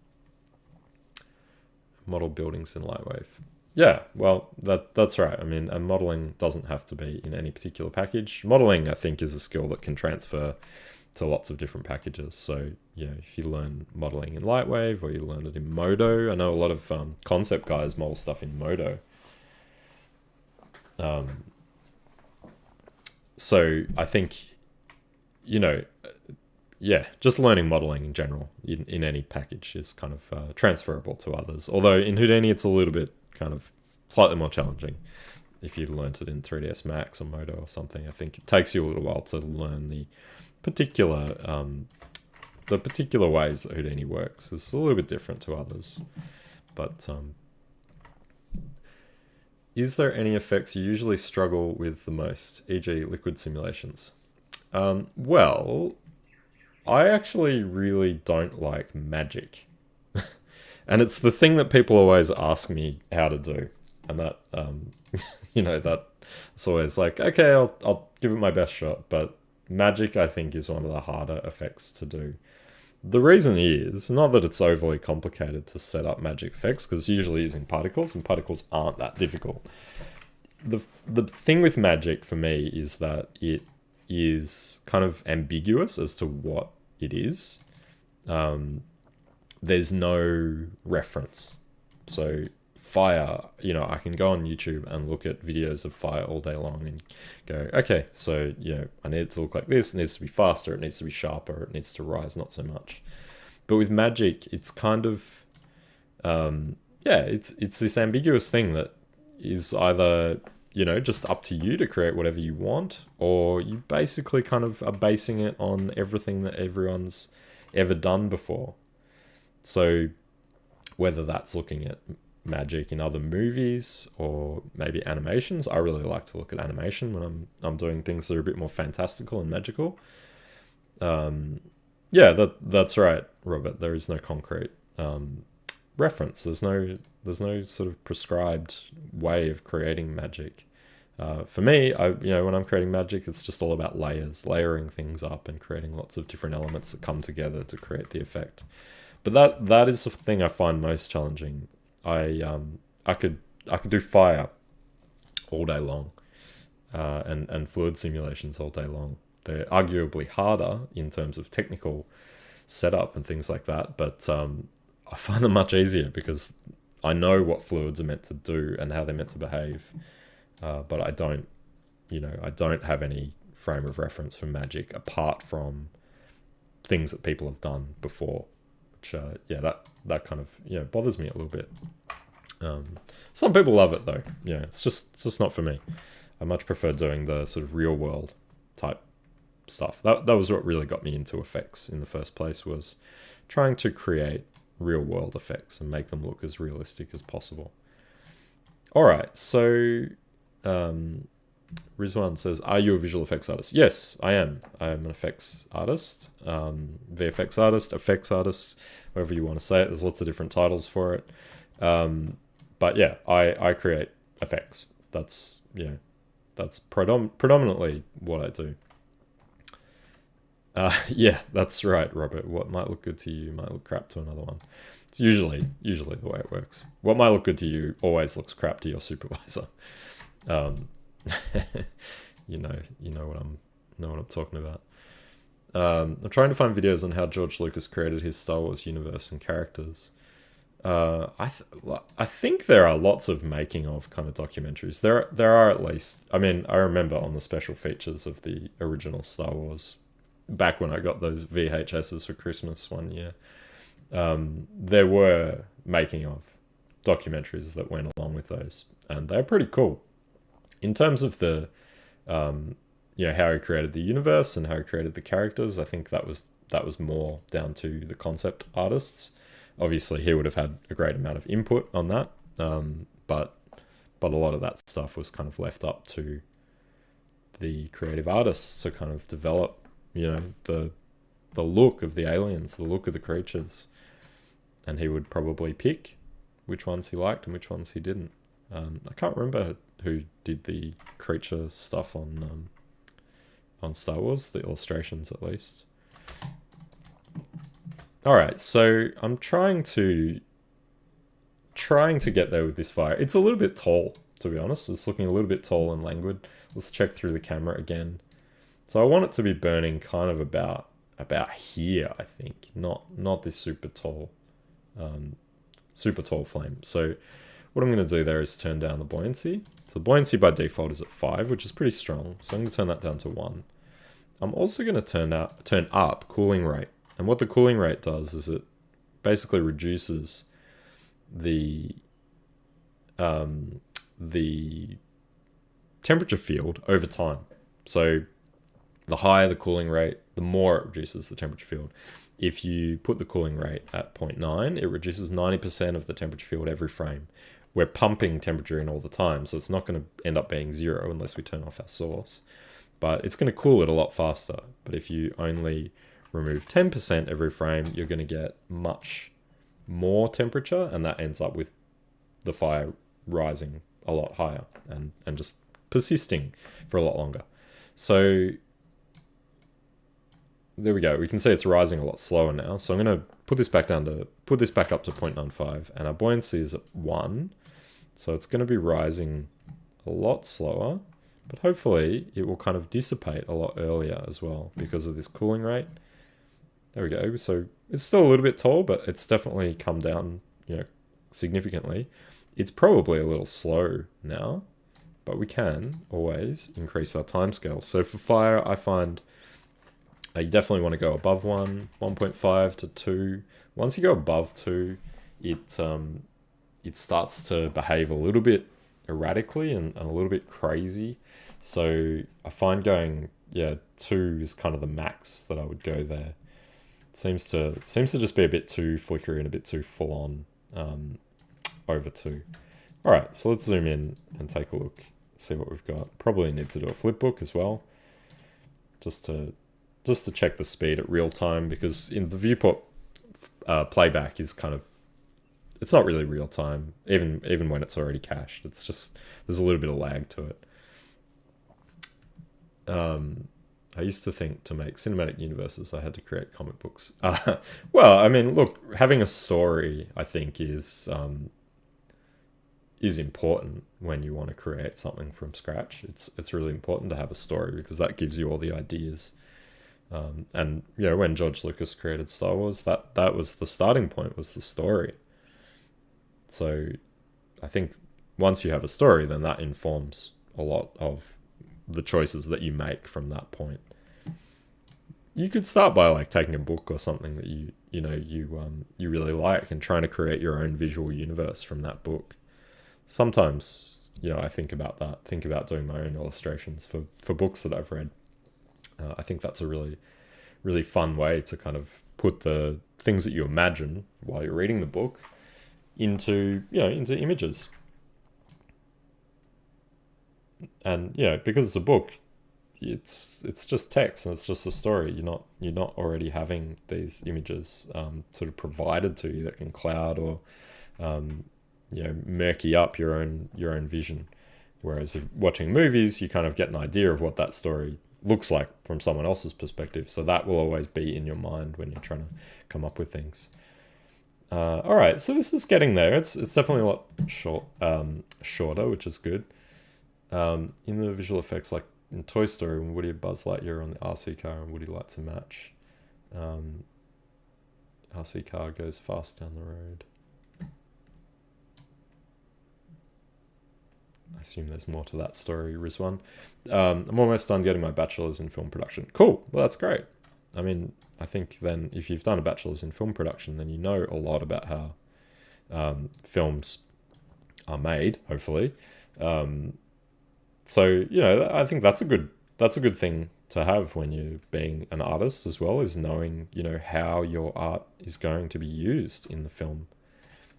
Model buildings in Lightwave. Yeah, well, that's right. I mean, and modeling doesn't have to be in any particular package. Modeling, I think, is a skill that can transfer to lots of different packages. So, if you learn modeling in Lightwave or you learn it in Modo, I know a lot of concept guys model stuff in Modo. So I think, just learning modeling in general in any package is kind of transferable to others. Although in Houdini, it's a little bit kind of slightly more challenging. If you learnt it in 3ds Max or Modo or something, I think it takes you a little while to learn the particular ways that Houdini works. It's a little bit different to others. But is there any effects you usually struggle with the most, e.g. liquid simulations? Well, I actually really don't like magic. And it's the thing that people always ask me how to do. And that, that's always like, okay, I'll give it my best shot. But magic, I think, is one of the harder effects to do. The reason is, not that it's overly complicated to set up magic effects, because usually using particles, and particles aren't that difficult. The thing with magic for me is that it is kind of ambiguous as to what it is. There's no reference. So fire, I can go on YouTube and look at videos of fire all day long and go, okay, so, I need it to look like this. It needs to be faster. It needs to be sharper. It needs to rise, not so much. But with magic, it's kind of, it's this ambiguous thing that is either, just up to you to create whatever you want, or you basically kind of are basing it on everything that everyone's ever done before. So whether that's looking at magic in other movies or maybe animations, I really like to look at animation when I'm doing things that are a bit more fantastical and magical. That's right, Robert. There is no concrete reference. There's no sort of prescribed way of creating magic. For me, when I'm creating magic, it's just all about layering things up and creating lots of different elements that come together to create the effect. But that is the thing I find most challenging. I could do fire all day long, and fluid simulations all day long. They're arguably harder in terms of technical setup and things like that, but I find them much easier because I know what fluids are meant to do and how they're meant to behave. But I don't have any frame of reference for magic apart from things that people have done before. Which, that kind of, bothers me a little bit. Some people love it though. It's just not for me. I much prefer doing the sort of real world type stuff. That was what really got me into effects in the first place, was trying to create real world effects and make them look as realistic as possible. All right, so Rizwan says, are you a visual effects artist? Yes, I am. I am an effects artist, VFX artist, effects artist, whatever you want to say it. There's lots of different titles for it. But yeah, I create effects. That's predominantly what I do. Yeah, that's right, Robert. What might look good to you might look crap to another one. It's usually the way it works. What might look good to you always looks crap to your supervisor. You know what I'm talking about. I'm trying to find videos on how George Lucas created his Star Wars universe and characters. I think there are lots of making of kind of documentaries. There are at least. I mean, I remember on the special features of the original Star Wars back when I got those VHSs for Christmas one year, there were making of documentaries that went along with those, and they're pretty cool. In terms of the, how he created the universe and how he created the characters, I think that was more down to the concept artists. Obviously, he would have had a great amount of input on that, but a lot of that stuff was kind of left up to the creative artists to kind of develop, the look of the aliens, the look of the creatures, and he would probably pick which ones he liked and which ones he didn't. I can't remember who did the creature stuff on Star Wars, the illustrations at least. All right, so I'm trying to get there with this fire. It's a little bit tall, to be honest. It's looking a little bit tall and languid. Let's check through the camera again. So I want it to be burning kind of about here, I think, not this super tall flame. So what I'm going to do there is turn down the buoyancy. So buoyancy by default is at 5, which is pretty strong. So I'm going to turn that down to 1. I'm also going to turn up cooling rate. And what the cooling rate does is it basically reduces the temperature field over time. So the higher the cooling rate, the more it reduces the temperature field. If you put the cooling rate at 0.9, it reduces 90% of the temperature field every frame. We're pumping temperature in all the time, so it's not going to end up being 0 unless we turn off our source. But it's going to cool it a lot faster. But if you only remove 10% every frame, you're going to get much more temperature, and that ends up with the fire rising a lot higher and just persisting for a lot longer. So there we go. We can see it's rising a lot slower now. So I'm going to put this back up to 0.95, and our buoyancy is at 1. So it's going to be rising a lot slower, but hopefully it will kind of dissipate a lot earlier as well because of this cooling rate. There we go. So it's still a little bit tall, but it's definitely come down, significantly. It's probably a little slow now, but we can always increase our timescale. So for fire, I find you definitely want to go above 1, 1.5 to 2. Once you go above 2, it starts to behave a little bit erratically and a little bit crazy. So I find going 2 is kind of the max that I would go there. It seems to just be a bit too flickery and a bit too full on over 2. All right, so let's zoom in and take a look, see what we've got. Probably need to do a flipbook as well, just to check the speed at real time, because in the viewport playback is kind of, it's not really real time, even when it's already cached. It's just, there's a little bit of lag to it. I used to think to make cinematic universes, I had to create comic books. Well, I mean, look, having a story, I think, is important when you want to create something from scratch. It's really important to have a story because that gives you all the ideas. And when George Lucas created Star Wars, that was the starting point, was the story. So I think once you have a story, then that informs a lot of the choices that you make from that point. You could start by taking a book or something that you really like and trying to create your own visual universe from that book. Sometimes, I think about doing my own illustrations for books that I've read. I think that's a really, really fun way to kind of put the things that you imagine while you're reading the book into images. And because it's a book, it's just text and it's just a story. You're not already having these images sort of provided to you that can cloud or murky up your own vision. Whereas if watching movies, you kind of get an idea of what that story looks like from someone else's perspective. So that will always be in your mind when you're trying to come up with things. All right, so this is getting there. It's definitely a lot shorter, which is good. In the visual effects, like in Toy Story, when Woody and Buzz Lightyear are on the RC car and Woody lights a match, RC car goes fast down the road. I assume there's more to that story, Rizwan. I'm almost done getting my bachelor's in film production. Cool. Well, that's great. I mean, I think then if you've done a bachelor's in film production, then you know a lot about how films are made, hopefully. So, you know, I think that's a good thing to have when you're being an artist as well, is knowing, you know, how your art is going to be used in the film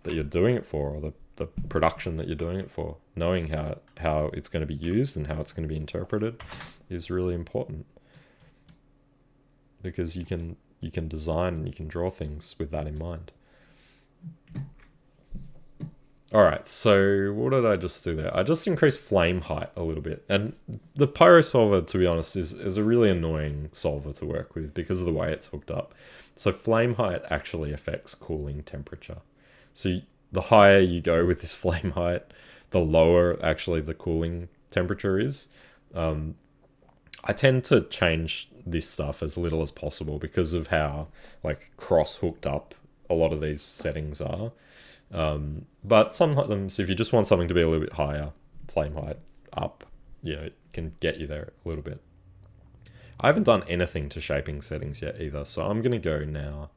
that you're doing it for, or the production that you're doing it for. Knowing how it's going to be used and how it's going to be interpreted is really important, because you can design and you can draw things with that in mind. Alright, so what did I just do there? I just increased flame height a little bit. And the Pyro Solver, to be honest, is a really annoying solver to work with because of the way it's hooked up. So flame height actually affects cooling temperature. So the higher you go with this flame height, the lower actually the cooling temperature is. I tend to change this stuff as little as possible because of how like cross hooked up a lot of these settings are. But sometimes if you just want something to be a little bit higher, flame height up, you know, it can get you there a little bit. I haven't done anything to shaping settings yet either, so I'm going to go now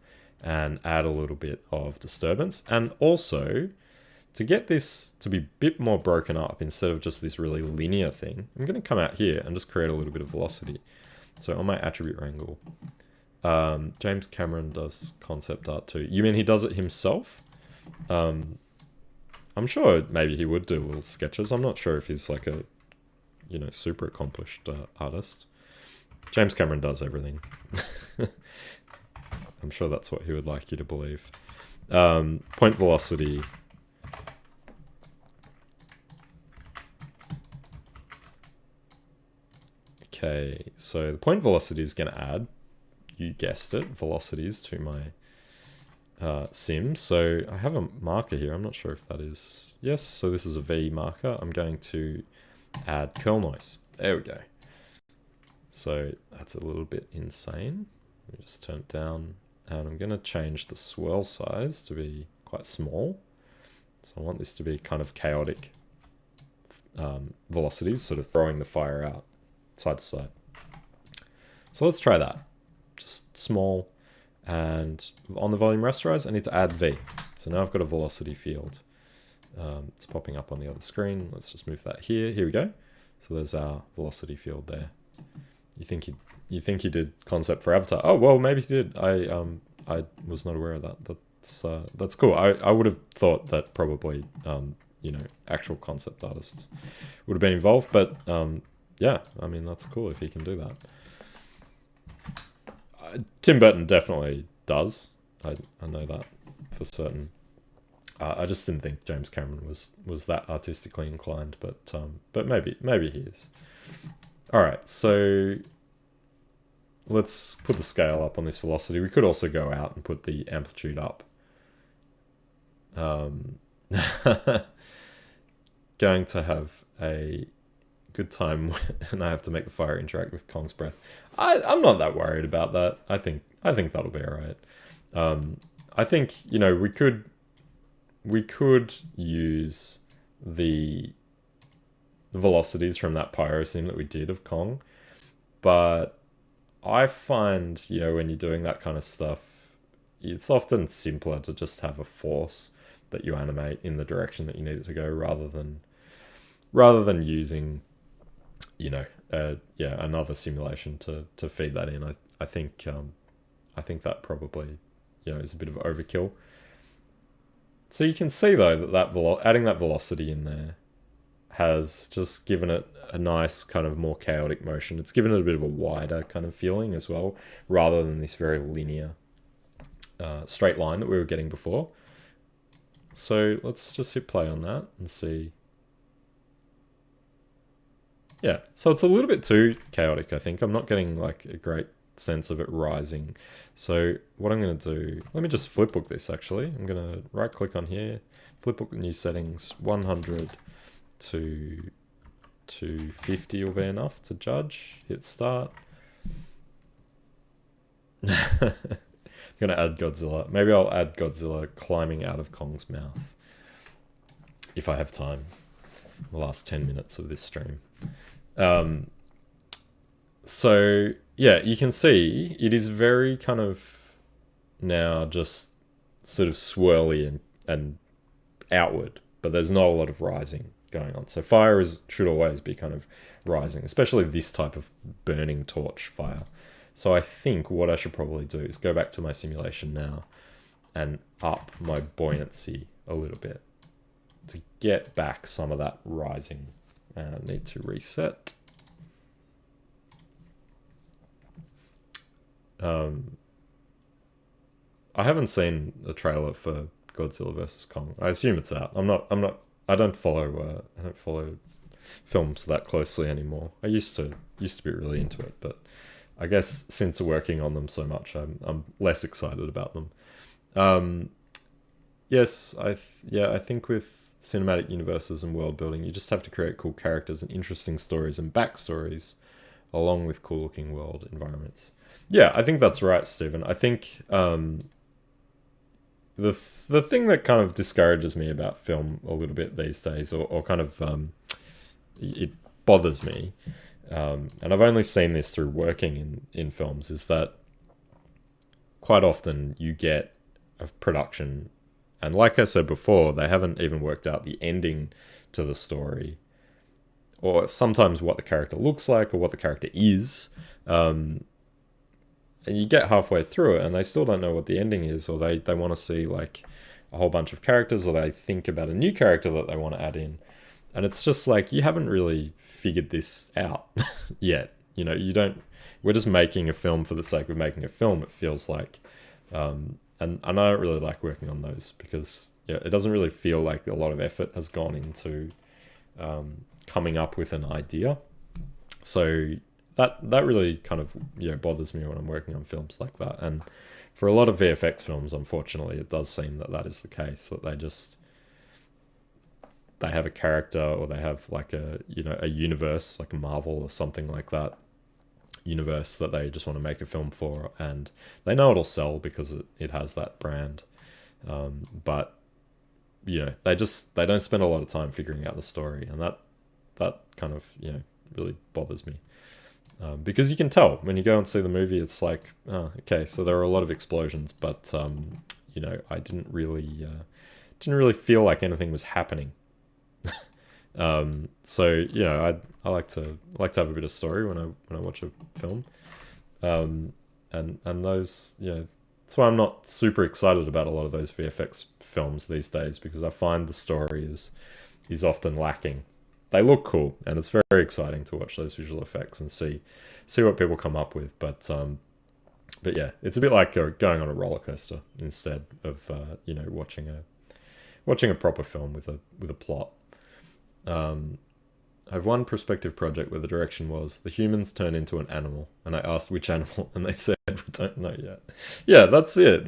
and add a little bit of disturbance. And also, to get this to be a bit more broken up instead of just this really linear thing, I'm going to come out here and just create a little bit of velocity. So on my attribute wrangle, James Cameron does concept art too. You mean he does it himself? I'm sure maybe he would do little sketches. I'm not sure if he's like a, you know, super accomplished artist. James Cameron does everything. I'm sure that's what he would like you to believe. Point velocity. Okay, so the point velocity is going to add, you guessed it, velocities to my sim. So I have a marker here. I'm not sure if that is... Yes, so this is a V marker. I'm going to add curl noise. There we go. So that's a little bit insane. Let me just turn it down. And I'm going to change the swirl size to be quite small. So I want this to be kind of chaotic velocities, sort of throwing the fire out side to side. So let's try that. Just small. And on the volume rasterize, I need to add V. So now I've got a velocity field. It's popping up on the other screen. Let's just move that here. Here we go. So there's our velocity field there. You think he did concept for Avatar? Oh well, maybe he did. I was not aware of that. That's cool. I would have thought that probably you know, actual concept artists would have been involved, but yeah, I mean that's cool if he can do that. Tim Burton definitely does. I know that for certain. I just didn't think James Cameron was that artistically inclined, but maybe he is. All right, so let's put the scale up on this velocity. We could also go out and put the amplitude up. Going to have a good time, and I have to make the fire interact with Kong's breath. I'm not that worried about that. I think that'll be alright. I think, you know, we could use the velocities from that pyro sim that we did of Kong, but I find, you know, when you're doing that kind of stuff, it's often simpler to just have a force that you animate in the direction that you need it to go, rather than using, you know, another simulation to feed that in. I think that probably, you know, is a bit of overkill. So you can see though that adding that velocity in there has just given it a nice kind of more chaotic motion. It's given it a bit of a wider kind of feeling as well, rather than this very linear straight line that we were getting before. So let's just hit play on that and see. Yeah, so it's a little bit too chaotic, I think. I'm not getting like a great sense of it rising. So what I'm going to do, let me just flipbook this actually. I'm going to right click on here, flipbook new settings, 100 to 250 will be enough to judge. Hit start. I'm going to add Godzilla. Maybe I'll add Godzilla climbing out of Kong's mouth if I have time. The last 10 minutes of this stream. So yeah, you can see it is very kind of now just sort of swirly and outward, but there's not a lot of rising going on. So fire should always be kind of rising, especially this type of burning torch fire. So I think what I should probably do is go back to my simulation now and up my buoyancy a little bit to get back some of that rising. And I need to reset. I haven't seen the trailer for Godzilla vs Kong. I assume it's out. I don't follow films that closely anymore. I used to be really into it, but I guess since working on them so much, I'm less excited about them. Yes, I think with cinematic universes and world building, you just have to create cool characters and interesting stories and backstories, along with cool looking world environments. Yeah, I think that's right, Stephen. I think the thing that kind of discourages me about film a little bit these days, or kind of it bothers me, and I've only seen this through working in films, is that quite often you get a production, and like I said before, they haven't even worked out the ending to the story, or sometimes what the character looks like or what the character is. And you get halfway through it and they still don't know what the ending is, or they want to see like a whole bunch of characters, or they think about a new character that they want to add in. And it's just like, you haven't really figured this out yet. You know, we're just making a film for the sake of making a film, it feels like. And I don't really like working on those because it doesn't really feel like a lot of effort has gone into coming up with an idea. So that really kind of bothers me when I'm working on films like that. And for a lot of VFX films, unfortunately, it does seem that is the case, that they have a character, or they have like a universe, like a Marvel or something like that universe that they just want to make a film for, and they know it'll sell because it has that brand. But they don't spend a lot of time figuring out the story, and that kind of really bothers me. Because you can tell when you go and see the movie, it's like, oh, okay, so there are a lot of explosions, but I didn't really feel like anything was happening. So I like to have a bit of story when I watch a film, and those that's why I'm not super excited about a lot of those VFX films these days, because I find the story is often lacking. They look cool, and it's very exciting to watch those visual effects and see what people come up with. But yeah, it's a bit like going on a roller coaster instead of watching a proper film with a plot. I have one prospective project where the direction was the humans turn into an animal, and I asked which animal, and they said we don't know yet. Yeah, that's it.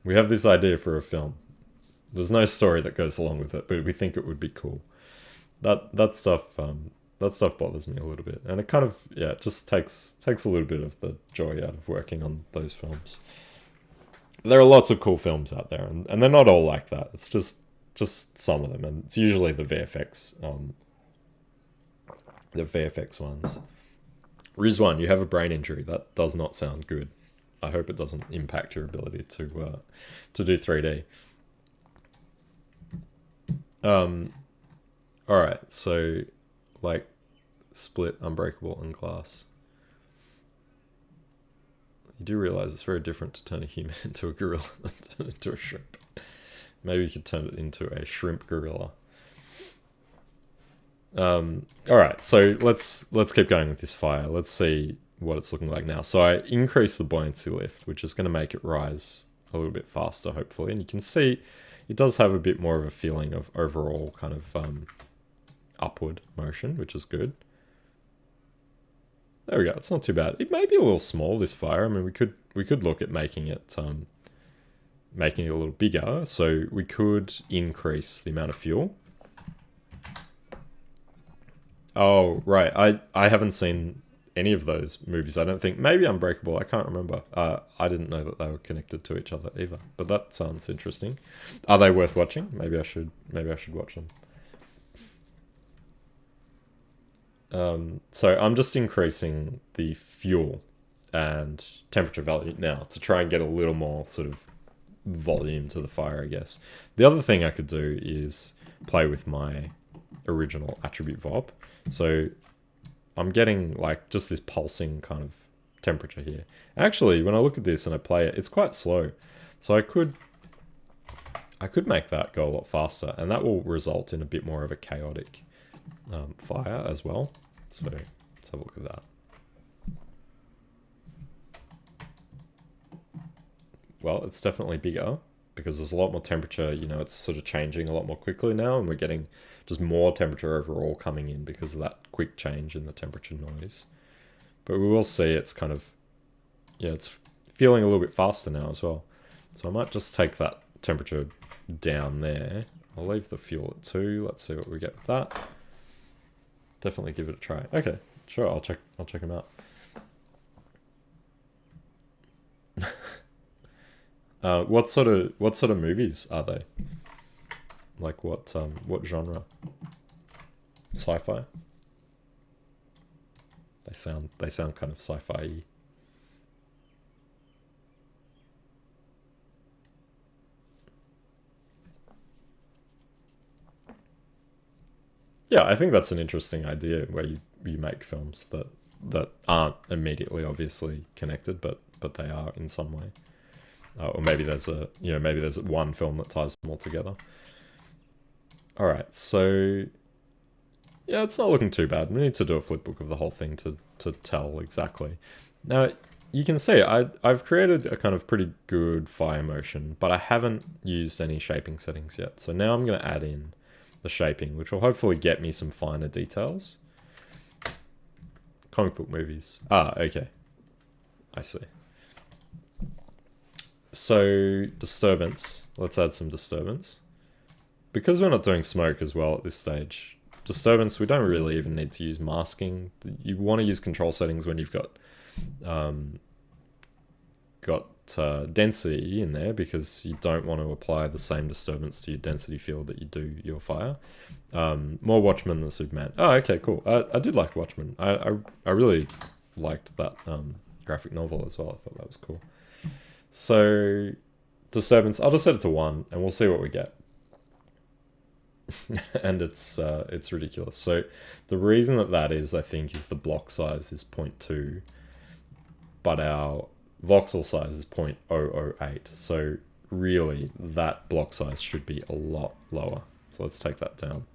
We have this idea for a film. There's no story that goes along with it, but we think it would be cool. That stuff bothers me a little bit, and it kind of it just takes a little bit of the joy out of working on those films. There are lots of cool films out there, and they're not all like that. It's just some of them, and it's usually the VFX ones. Rizwan, you have a brain injury. That does not sound good. I hope it doesn't impact your ability to do 3D. All right, so like Split, Unbreakable, and Glass. You do realize it's very different to turn a human into a gorilla than turn it into a shrimp. Maybe you could turn it into a shrimp gorilla. All right, so let's keep going with this fire. Let's see what it's looking like now. So I increased the buoyancy lift, which is going to make it rise a little bit faster, hopefully. And you can see it does have a bit more of a feeling of overall kind of upward motion, which is good. There we go. It's not too bad. It may be a little small, this fire. I mean, we could look at making it a little bigger. So we could increase the amount of fuel. Oh, right. I haven't seen any of those movies, I don't think. Maybe Unbreakable, I can't remember. I didn't know that they were connected to each other either, but that sounds interesting. Are they worth watching? Maybe I should watch them. So I'm just increasing the fuel and temperature value now to try and get a little more sort of volume to the fire, I guess. The other thing I could do is play with my original attribute VOP. So I'm getting like just this pulsing kind of temperature here. Actually, when I look at this and I play it, it's quite slow. So I could make that go a lot faster, and that will result in a bit more of a chaotic fire as well. So let's have a look at that. Well, it's definitely bigger because there's a lot more temperature, you know, it's sort of changing a lot more quickly now, and we're getting just more temperature overall coming in because of that quick change in the temperature noise. But we will see it's kind of, yeah, it's feeling a little bit faster now as well. So I might just take that temperature down there. I'll leave the fuel at 2. Let's see what we get with that. Definitely give it a try. Okay, sure, I'll check them out. What sort of movies are they? Like what genre? Sci-fi? They sound kind of sci-fi-y. Yeah, I think that's an interesting idea where you make films that aren't immediately obviously connected, but they are in some way. Or maybe there's one film that ties them all together. All right, so yeah, it's not looking too bad. We need to do a flipbook of the whole thing to tell exactly. Now, you can see I've created a kind of pretty good fire motion, but I haven't used any shaping settings yet. So now I'm going to add in the shaping, which will hopefully get me some finer details. Comic book movies. Ah, okay. I see. So, disturbance. Let's add some disturbance. Because we're not doing smoke as well at this stage, disturbance, we don't really even need to use masking. You want to use control settings when you've got density in there, because you don't want to apply the same disturbance to your density field that you do your fire. More Watchmen than Superman. Oh, okay, cool. I did like Watchmen. I really liked that graphic novel as well. I thought that was cool. So, disturbance, I'll just set it to 1 and we'll see what we get. And it's ridiculous. So the reason that is, I think, is the block size is 0.2, but our voxel size is 0.008. So really, that block size should be a lot lower. So let's take that down.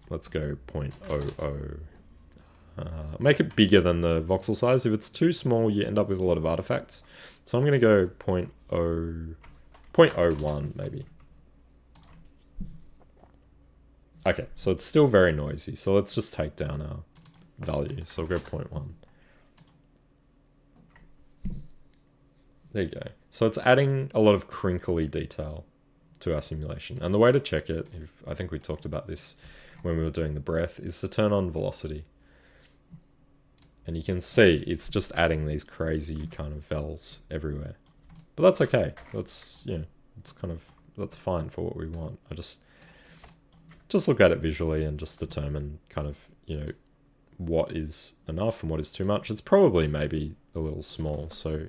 Let's go 0.00. Make it bigger than the voxel size. If it's too small, you end up with a lot of artifacts. So I'm going to go 0.01 maybe. Okay, so it's still very noisy. So let's just take down our value. So we'll go 0.1. There you go. So it's adding a lot of crinkly detail to our simulation. And the way to check it, I think we talked about this when we were doing the breath, is to turn on velocity. And you can see it's just adding these crazy kind of vels everywhere. But that's okay. That's, you know, that's fine for what we want. I just look at it visually and just determine kind of, you know, what is enough and what is too much. It's probably maybe a little small, so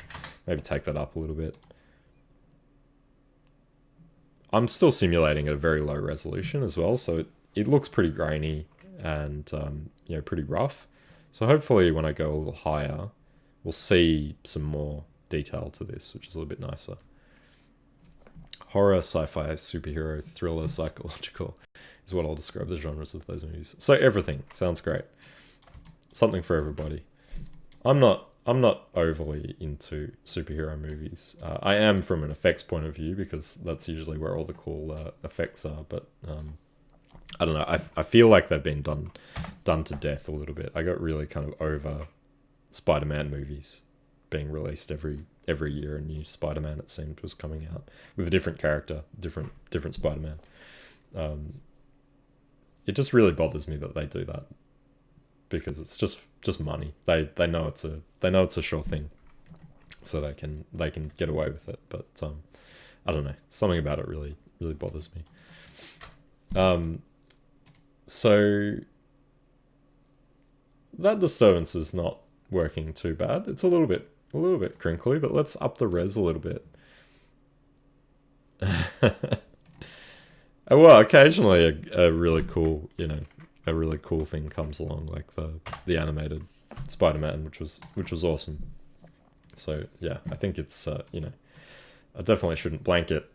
maybe take that up a little bit. I'm still simulating at a very low resolution as well, so it looks pretty grainy and, you know, pretty rough. So hopefully when I go a little higher, we'll see some more detail to this, which is a little bit nicer. Horror, sci-fi, superhero, thriller, psychological is what I'll describe the genres of those movies. So everything sounds great. Something for everybody. I'm not overly into superhero movies. I am from an effects point of view, because that's usually where all the cool effects are, but I don't know. I feel like they've been done to death a little bit. I got really kind of over Spider-Man movies being released every year. A new Spider-Man, it seemed, was coming out with a different character, different Spider-Man. It just really bothers me that they do that, because it's just money. They know it's a sure thing, so they can get away with it. But I don't know. Something about it really bothers me. So that disturbance is not working too bad. It's a little bit crinkly, but let's up the res a little bit. Well, occasionally a really cool, a really cool thing comes along, like the animated Spider-Man, which was awesome. So yeah, I think it's I definitely shouldn't blanket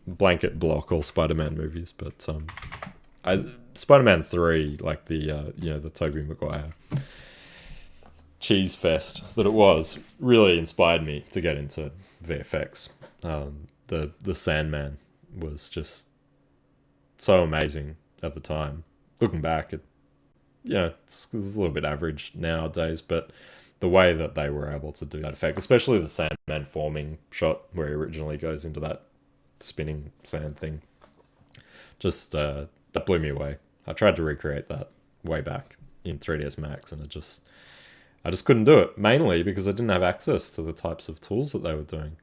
block all Spider-Man movies, but Spider-Man 3, like the Tobey Maguire cheese fest that it was, really inspired me to get into VFX. The Sandman was just so amazing at the time. Looking back, it's a little bit average nowadays, but the way that they were able to do that effect, especially the Sandman forming shot where he originally goes into that spinning sand thing, just that blew me away. I tried to recreate that way back in 3ds Max, and I just couldn't do it, mainly because I didn't have access to the types of tools that they were doing.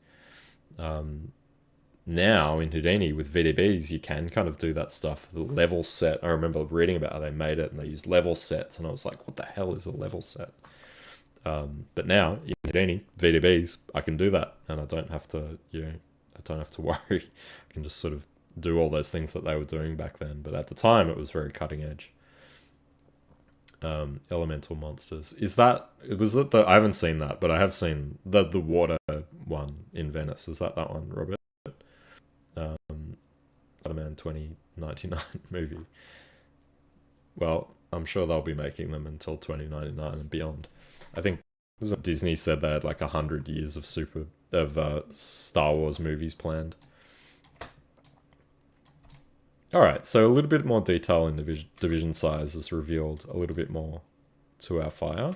Now in Houdini with VDBs, you can kind of do that stuff. The level set, I remember reading about how they made it, and they used level sets, and I was like, what the hell is a level set? But now in Houdini VDBs, I can do that, and I don't have to worry. I can just sort of do all those things that they were doing back then. But at the time, it was very cutting edge. Elemental monsters. I haven't seen that, but I have seen the water one in Venice. Is that one, Robert? Spider-Man 2099 movie. Well, I'm sure they'll be making them until 2099 and beyond. I think Disney said they had like 100 years of Star Wars movies planned. Alright, so a little bit more detail in division size is revealed a little bit more to our fire.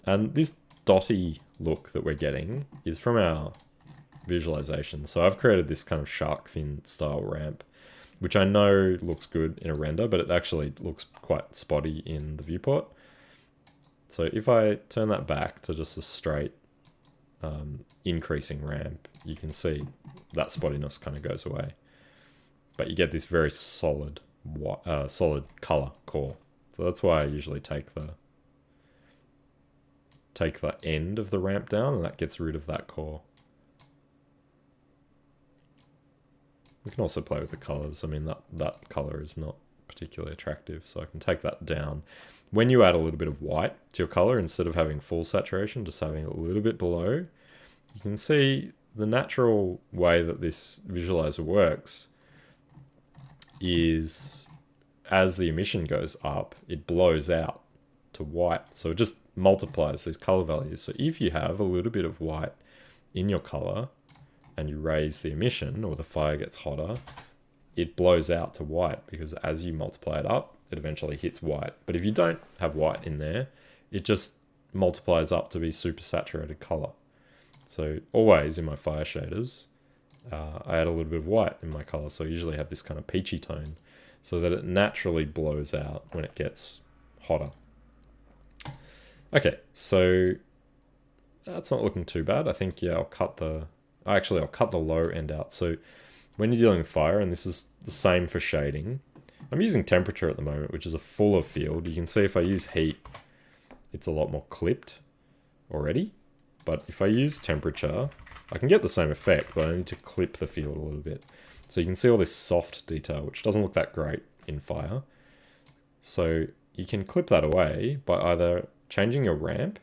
And this dotty look that we're getting is from our visualization. So I've created this kind of shark fin style ramp, which I know looks good in a render, but it actually looks quite spotty in the viewport. So if I turn that back to just a straight increasing ramp, you can see that spottiness kind of goes away. But you get this very solid color core. So that's why I usually take the end of the ramp down, and that gets rid of that core. We can also play with the colors. I mean, that color is not particularly attractive, so I can take that down. When you add a little bit of white to your color, instead of having full saturation, just having a little bit below, you can see the natural way that this visualizer works is as the emission goes up, it blows out to white. So it just multiplies these color values. So if you have a little bit of white in your color and you raise the emission, or the fire gets hotter, it blows out to white, because as you multiply it up, it eventually hits white. But if you don't have white in there, it just multiplies up to be super saturated color. So always in my fire shaders, I add a little bit of white in my color. So I usually have this kind of peachy tone so that it naturally blows out when it gets hotter. Okay, so that's not looking too bad. I think, yeah, I'll cut the low end out. So when you're dealing with fire, and this is the same for shading, I'm using temperature at the moment, which is a fuller field. You can see if I use heat, it's a lot more clipped already. But if I use temperature, I can get the same effect, but I need to clip the field a little bit. So you can see all this soft detail, which doesn't look that great in fire. So you can clip that away by either changing your ramp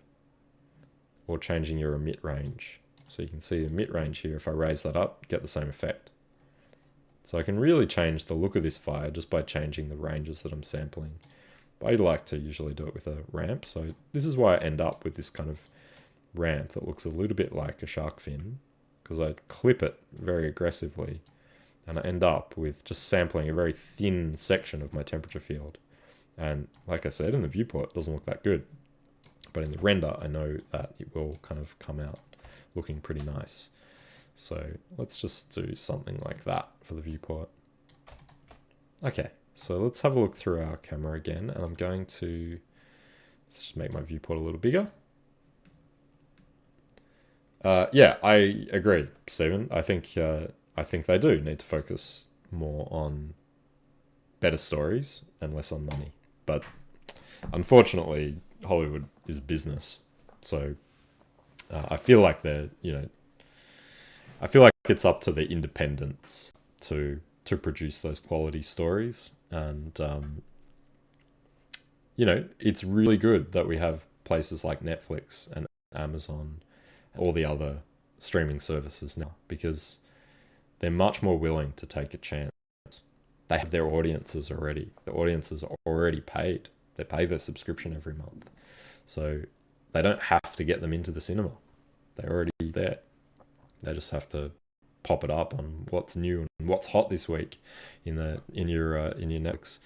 or changing your emit range. So you can see the emit range here. If I raise that up, get the same effect. So I can really change the look of this fire just by changing the ranges that I'm sampling. But I like to usually do it with a ramp. So this is why I end up with this kind of ramp that looks a little bit like a shark fin, because I clip it very aggressively and I end up with just sampling a very thin section of my temperature field. And like I said, in the viewport, it doesn't look that good. But in the render, I know that it will kind of come out looking pretty nice. So let's just do something like that for the viewport. Okay, so let's have a look through our camera again, and I'm going to just make my viewport a little bigger. Yeah, I agree, Stephen. I think they do need to focus more on better stories and less on money. But unfortunately, Hollywood is business. So I feel like I feel like it's up to the independents to produce those quality stories. And, it's really good that we have places like Netflix and Amazon, all the other streaming services now, because they're much more willing to take a chance. They have their audiences already. The audiences are already paid. They pay their subscription every month. So they don't have to get them into the cinema. They're already there. They just have to pop it up on what's new and what's hot this week in your Netflix,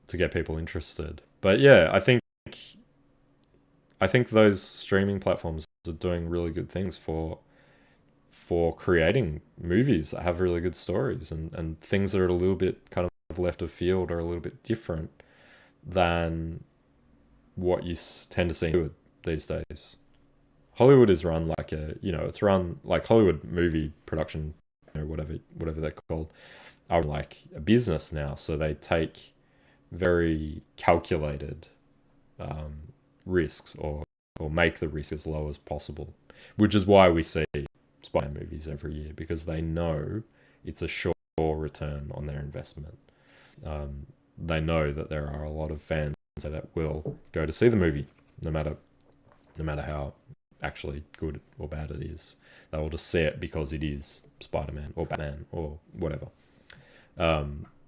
to get people interested. But yeah, I think those streaming platforms are doing really good things for creating movies that have really good stories, and things that are a little bit kind of left of field or a little bit different than what you tend to see these days. Hollywood is run like it's run like Hollywood movie production, whatever they're called, are like a business now. So they take very calculated risks, or make the risk as low as possible, which is why we see spy movies every year, because they know it's a sure return on their investment. They know that there are a lot of fans that will go to see the movie, no matter how actually good or bad it is. They will just see it because it is Spider-Man or Batman or whatever.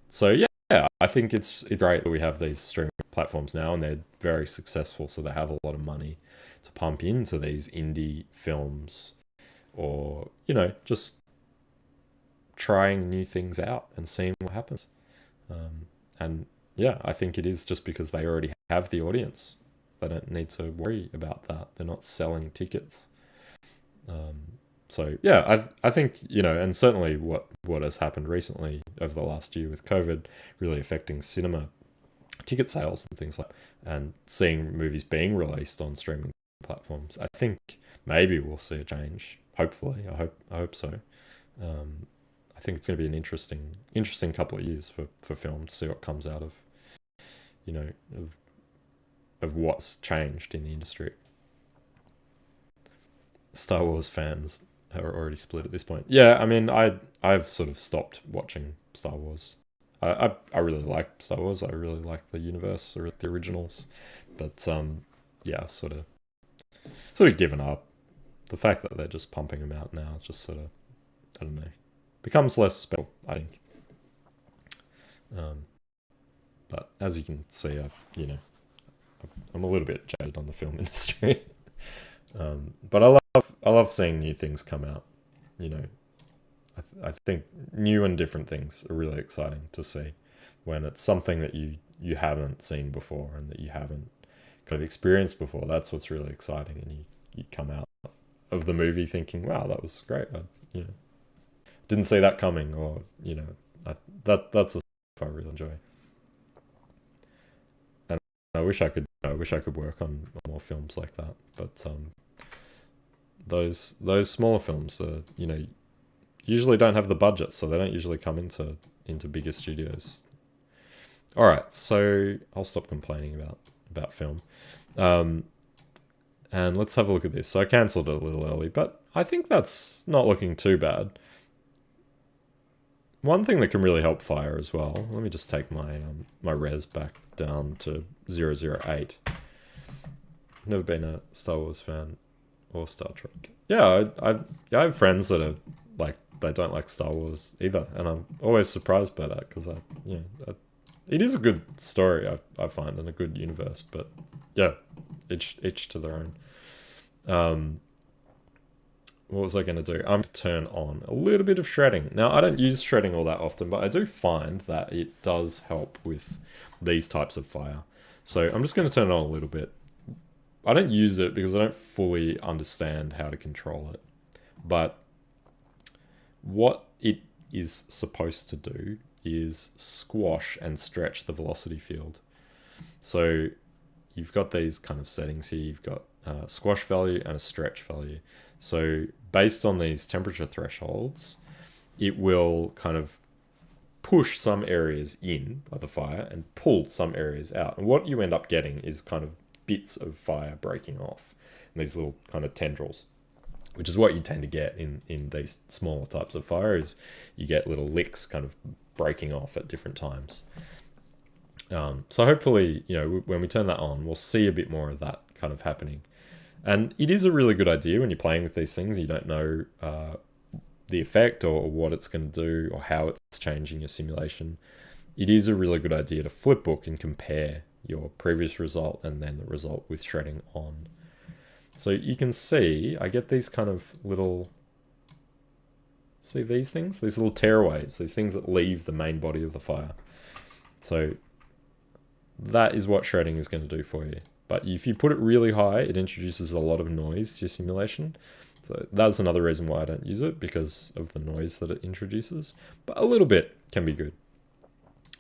So yeah, I think it's great that we have these streaming platforms now, and they're very successful. So they have a lot of money to pump into these indie films, or just trying new things out and seeing what happens. And yeah, I think it is just because they already have the audience. They don't need to worry about that. They're not selling tickets. So yeah, I think, and certainly what has happened recently over the last year with COVID really affecting cinema ticket sales and things like that, and seeing movies being released on streaming platforms, I think maybe we'll see a change. Hopefully, I hope so. I think it's going to be an interesting couple of years for film, to see what comes out of of what's changed in the industry. Star Wars fans are already split at this point. Yeah, I mean, I've sort of stopped watching Star Wars. I really like Star Wars. I really like the universe, or the originals. But yeah, sort of given up. The fact that they're just pumping them out now just sort of, I don't know, becomes less special, I think. But as you can see, I'm a little bit jaded on the film industry. But I love seeing new things come out. I think new and different things are really exciting to see, when it's something that you haven't seen before and that you haven't kind of experienced before. That's what's really exciting, and you come out of the movie thinking, wow, that was great. I didn't see that coming, or that's the stuff I really enjoy. And I wish I could work on more films like that, but those smaller films are, usually don't have the budget, so they don't usually come into bigger studios. All right, so I'll stop complaining about film. And let's have a look at this. So I cancelled it a little early, but I think that's not looking too bad. One thing that can really help fire as well, let me just take my my res back down to 008. Never been a Star Wars fan or Star Trek. Yeah, I have friends that are like, they don't like Star Wars either, and I'm always surprised by that, because it is a good story, I find, and a good universe. But yeah, each to their own. What was I going to do? I'm going to turn on a little bit of shredding. Now, I don't use shredding all that often, but I do find that it does help with these types of fire. So I'm just going to turn it on a little bit. I don't use it because I don't fully understand how to control it. But what it is supposed to do is squash and stretch the velocity field. So you've got these kind of settings here. You've got a squash value and a stretch value. So based on these temperature thresholds, it will kind of push some areas in of the fire and pull some areas out. And what you end up getting is kind of bits of fire breaking off, and these little kind of tendrils, which is what you tend to get in these smaller types of fire, is you get little licks kind of breaking off at different times. So hopefully, when we turn that on, we'll see a bit more of that kind of happening. And it is a really good idea when you're playing with these things, you don't know the effect or what it's going to do or how it's changing your simulation. It is a really good idea to Flipbook and compare your previous result and then the result with shredding on. So you can see, I get these kind of little, see these things? These little tearaways, these things that leave the main body of the fire. So that is what shredding is going to do for you. But if you put it really high, it introduces a lot of noise to your simulation. So that's another reason why I don't use it, because of the noise that it introduces. But a little bit can be good.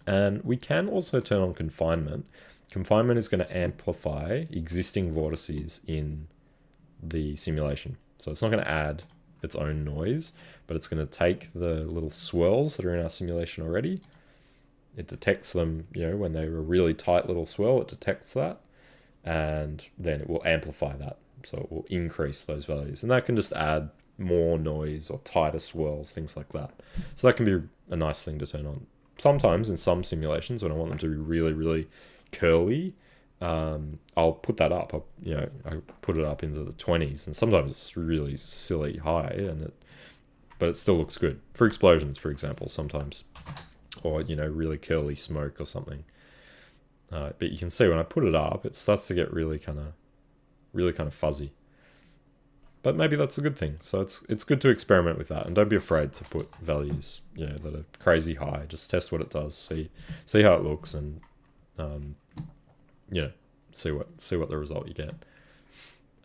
And we can also turn on confinement. Confinement is going to amplify existing vortices in the simulation. So it's not going to add its own noise, but it's going to take the little swirls that are in our simulation already. It detects them, when they're a really tight little swirl, it detects that, and then it will amplify that. So it will increase those values, and that can just add more noise or tighter swirls, things like that. So that can be a nice thing to turn on. Sometimes in some simulations, when I want them to be really, really curly, I'll put that up. I put it up into the 20s, and sometimes it's really silly high, but it still looks good for explosions, for example, sometimes, or really curly smoke or something. But you can see when I put it up, it starts to get really kind of fuzzy. But maybe that's a good thing. So it's good to experiment with that, and don't be afraid to put values that are crazy high. Just test what it does, see how it looks, and see what the result you get.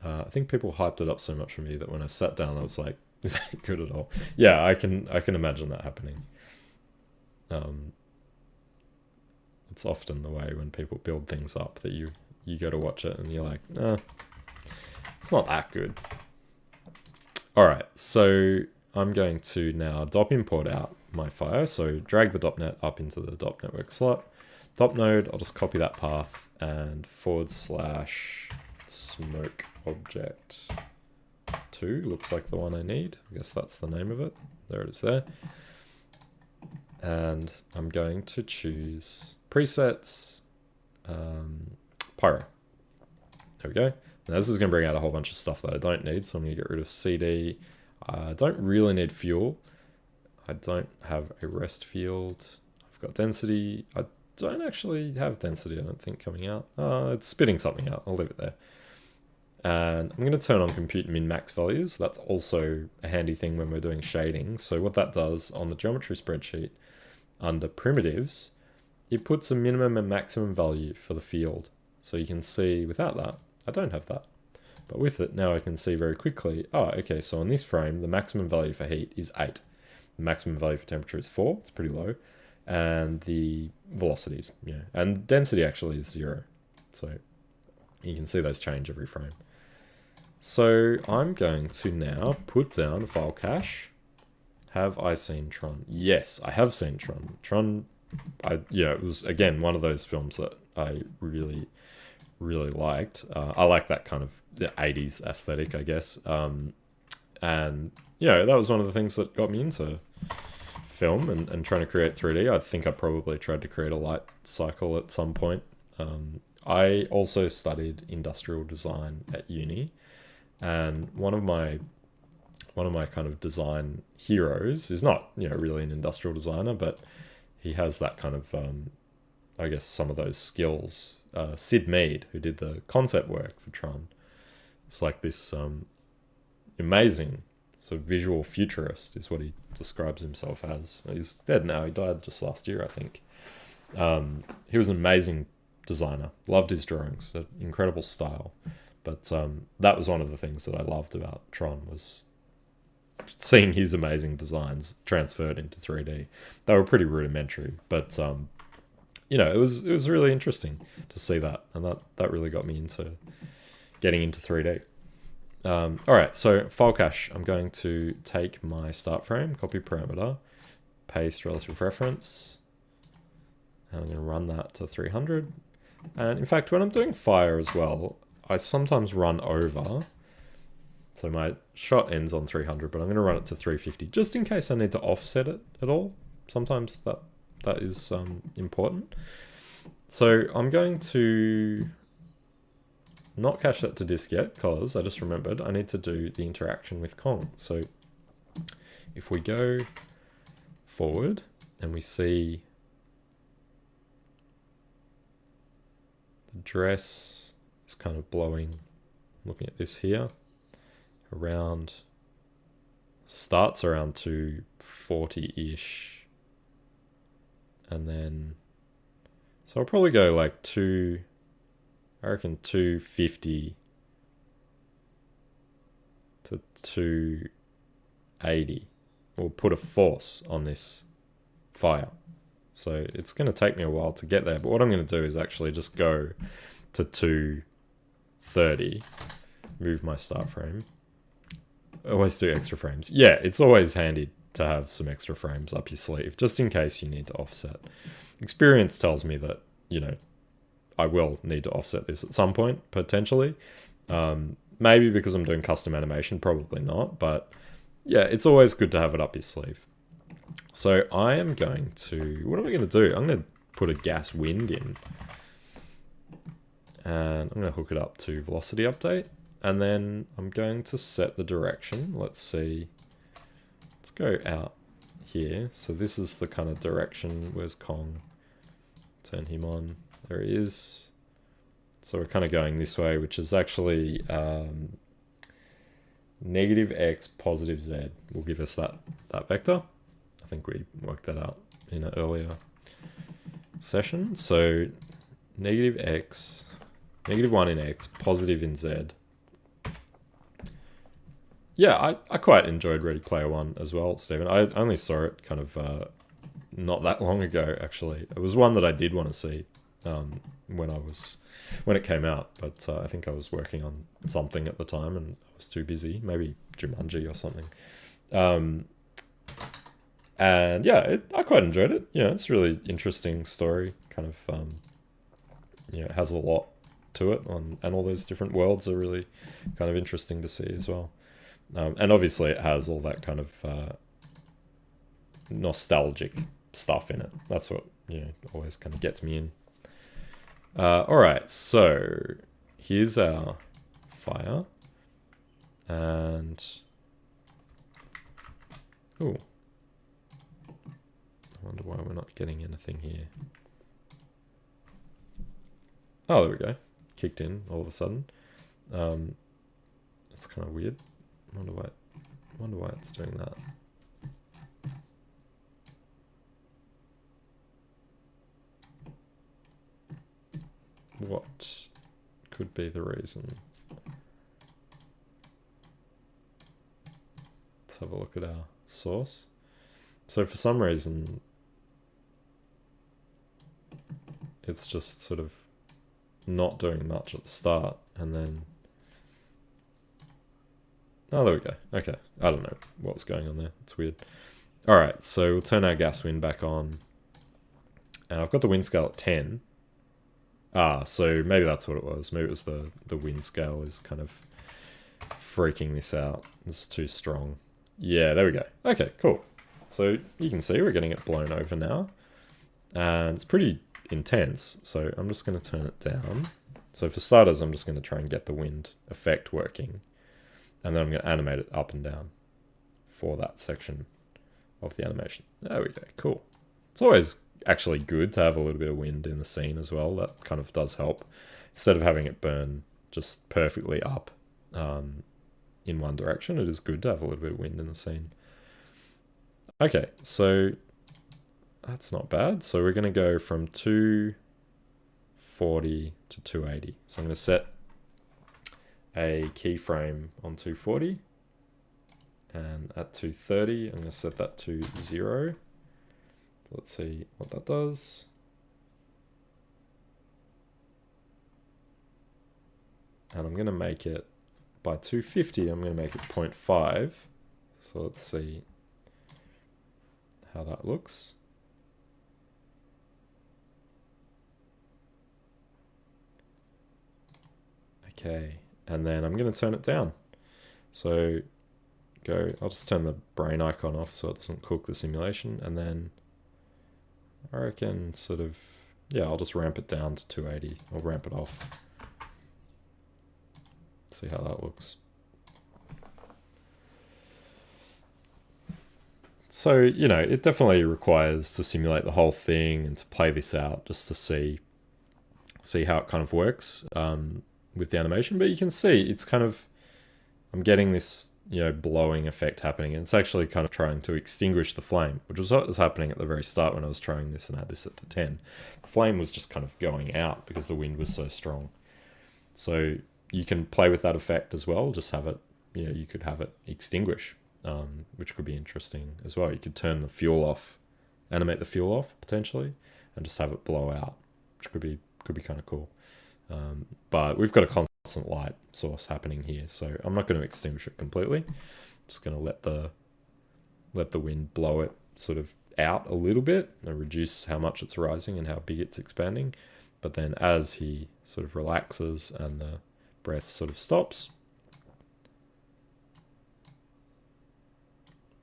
I think people hyped it up so much for me that when I sat down, I was like, "Is that good at all?" Yeah, I can imagine that happening. It's often the way when people build things up that you go to watch it and you're like, it's not that good. All right, so I'm going to now dop import out my fire. So drag the dop.net up into the dop network slot. Dop node, I'll just copy that path and / smoke object 2 looks like the one I need. I guess that's the name of it. There it is there. And I'm going to choose presets, pyro. There we go. Now this is going to bring out a whole bunch of stuff that I don't need, so I'm going to get rid of CD. I don't really need fuel. I don't have a rest field. I've got density. I don't actually have density, I don't think, coming out. It's spitting something out. I'll leave it there. And I'm going to turn on compute min-max values. That's also a handy thing when we're doing shading. So what that does on the geometry spreadsheet, under primitives, it puts a minimum and maximum value for the field. So you can see without that, I don't have that. But with it, now I can see very quickly, okay, so on this frame, the maximum value for heat is 8. The maximum value for temperature is 4, it's pretty low. And the velocities, and density actually is 0. So you can see those change every frame. So I'm going to now put down a file cache. Have I seen Tron? Yes, I have seen Tron. Tron, it was, again, one of those films that I really, really liked. I like that kind of the 80s aesthetic, I guess. And, that was one of the things that got me into film and trying to create 3D. I think I probably tried to create a light cycle at some point. I also studied industrial design at uni, and one of my kind of design heroes is not really an industrial designer, but he has that kind of I guess some of those skills. Sid Mead, who did the concept work for Tron, it's like this amazing sort of visual futurist is what he describes himself as. He's dead now. He died just last year, I think. He was an amazing designer. Loved his drawings. Incredible style. But that was one of the things that I loved about Tron, was seeing his amazing designs transferred into 3D. They were pretty rudimentary, but it was really interesting to see that, and that really got me into getting into 3D. All right, so file cache. I'm going to take my start frame, copy parameter, paste relative reference. And I'm going to run that to 300. And in fact, when I'm doing fire as well, I sometimes run over. So my shot ends on 300, but I'm going to run it to 350 just in case I need to offset it at all. Sometimes that is important. So I'm going to not cache that to disk yet because I just remembered I need to do the interaction with Kong. So if we go forward and we see the dress is kind of blowing, looking at this here, around, starts around 240-ish. And then, so I'll probably go like I reckon 250 to 280. We'll put a force on this fire. So it's going to take me a while to get there. But what I'm going to do is actually just go to 230, move my start frame. Always do extra frames. Yeah, it's always handy to have some extra frames up your sleeve, just in case you need to offset. Experience tells me that, you know, I will need to offset this at some point, potentially. Maybe because I'm doing custom animation, probably not. But yeah, it's always good to have it up your sleeve. So I am going to, what am I going to do? I'm going to put a gas wind in. And I'm going to hook it up to velocity update. And then I'm going to set the direction. Let's see. Let's go out here. So this is the kind of direction. Where's Kong? Turn him on. There he is. So we're kind of going this way, which is actually negative x, positive z will give us that vector. I think we worked that out in an earlier session. So negative x, negative 1 in x, positive in z. Yeah, I quite enjoyed Ready Player One as well, Stephen. I only saw it kind of not that long ago, actually. It was one that I did want to see when it came out, but I think I was working on something at the time and I was too busy, maybe Jumanji or something. And yeah, I quite enjoyed it. Yeah, it's a really interesting story. Kind of, it has a lot to it, and all those different worlds are really kind of interesting to see as well. And obviously it has all that kind of nostalgic stuff in it. That's what, always kind of gets me in. Alright, so here's our fire. And... ooh. I wonder why we're not getting anything here. Oh, there we go. Kicked in all of a sudden. That's kind of weird. Wonder why it's doing that. What could be the reason? Let's have a look at our source. So for some reason, it's just sort of not doing much at the start, and then... oh, there we go. Okay. I don't know what was going on there. It's weird. Alright, so we'll turn our gas wind back on. And I've got the wind scale at 10. Ah, so maybe that's what it was. Maybe it was the wind scale is kind of freaking this out. It's too strong. Yeah, there we go. Okay, cool. So you can see we're getting it blown over now. And it's pretty intense. So I'm just going to turn it down. So for starters, I'm just going to try and get the wind effect working. And then I'm going to animate it up and down for that section of the animation. There we go. Cool. It's always actually good to have a little bit of wind in the scene as well. That kind of does help. Instead of having it burn just perfectly up in one direction, it is good to have a little bit of wind in the scene. Okay, so that's not bad. So we're going to go from 240 to 280. So I'm going to set a keyframe on 240, and at 230 I'm going to set that to 0. Let's see what that does. And I'm going to make it, by 250 I'm going to make it 0.5. So let's see how that looks. Okay, and then I'm going to turn it down. So I'll just turn the brain icon off so it doesn't cook the simulation, and then I reckon sort of, yeah, I'll just ramp it down to 280, or ramp it off. See how that looks. So, you know, it definitely requires to simulate the whole thing and to play this out just to see how it kind of works with the animation. But you can see it's kind of, I'm getting this, you know, blowing effect happening. And it's actually kind of trying to extinguish the flame, which was what was happening at the very start when I was trying this and had this at the 10. The flame was just kind of going out because the wind was so strong. So you can play with that effect as well. Just have it, you know, you could have it extinguish. Which could be interesting as well. You could turn the fuel off, animate the fuel off potentially, and just have it blow out, which could be kind of cool. But we've got a constant light source happening here, so I'm not going to extinguish it completely. Just going to let the wind blow it sort of out a little bit and reduce how much it's rising and how big it's expanding. But then as he sort of relaxes and the breath sort of stops,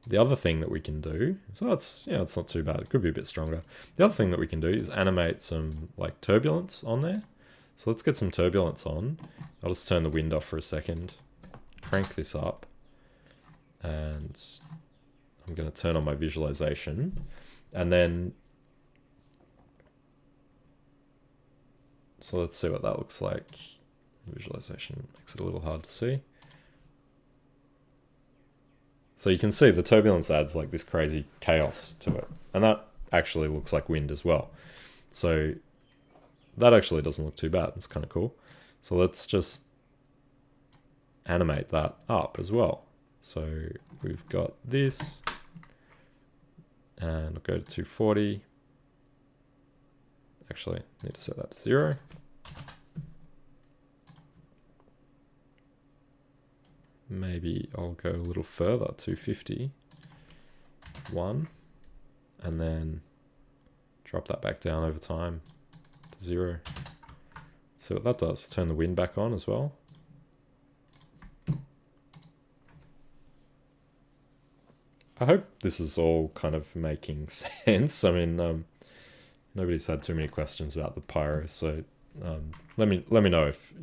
the other thing that we can do, so it's not too bad. It could be a bit stronger. The other thing that we can do is animate some like turbulence on there. So let's get some turbulence on. I'll just turn the wind off for a second, crank this up, and I'm going to turn on my visualization. And then, so let's see what that looks like. Visualization makes it a little hard to see. So you can see the turbulence adds like this crazy chaos to it. And that actually looks like wind as well. So that actually doesn't look too bad. It's kind of cool. So let's just animate that up as well. So we've got this, and I'll go to 240. Actually, I need to set that to 0. Maybe I'll go a little further, 250, 1, and then drop that back down over time to 0. See what that does. Turn the wind back on as well. I hope this is all kind of making sense. I mean, nobody's had too many questions about the pyro, so let me know if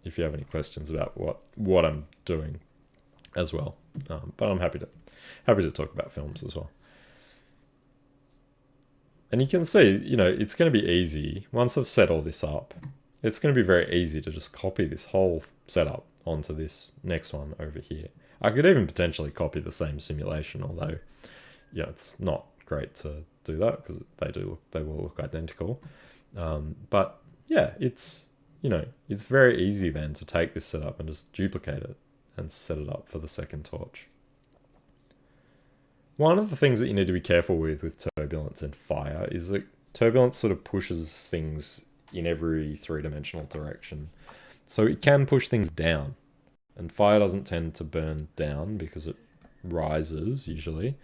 if you have any questions about what I'm doing as well. But I'm happy to talk about films as well. And you can see, it's going to be easy. Once I've set all this up, it's going to be very easy to just copy this whole setup onto this next one over here. I could even potentially copy the same simulation, although, it's not great to do that because they will look identical. But yeah, it's very easy then to take this setup and just duplicate it and set it up for the second torch. One of the things that you need to be careful with turbulence and fire is that turbulence sort of pushes things in every three-dimensional direction. So it can push things down, and fire doesn't tend to burn down because it rises usually.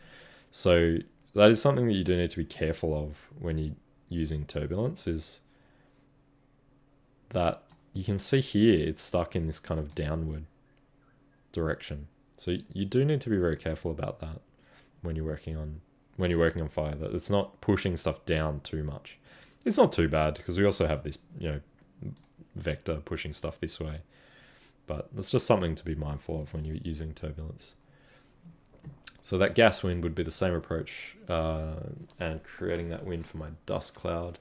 So that is something that you do need to be careful of when you're using turbulence, is that you can see here it's stuck in this kind of downward direction. So you do need to be very careful about that when you're working on fire, that it's not pushing stuff down too much. It's not too bad because we also have this, vector pushing stuff this way. But it's just something to be mindful of when you're using turbulence. So that gas wind would be the same approach, and creating that wind for my dust cloud.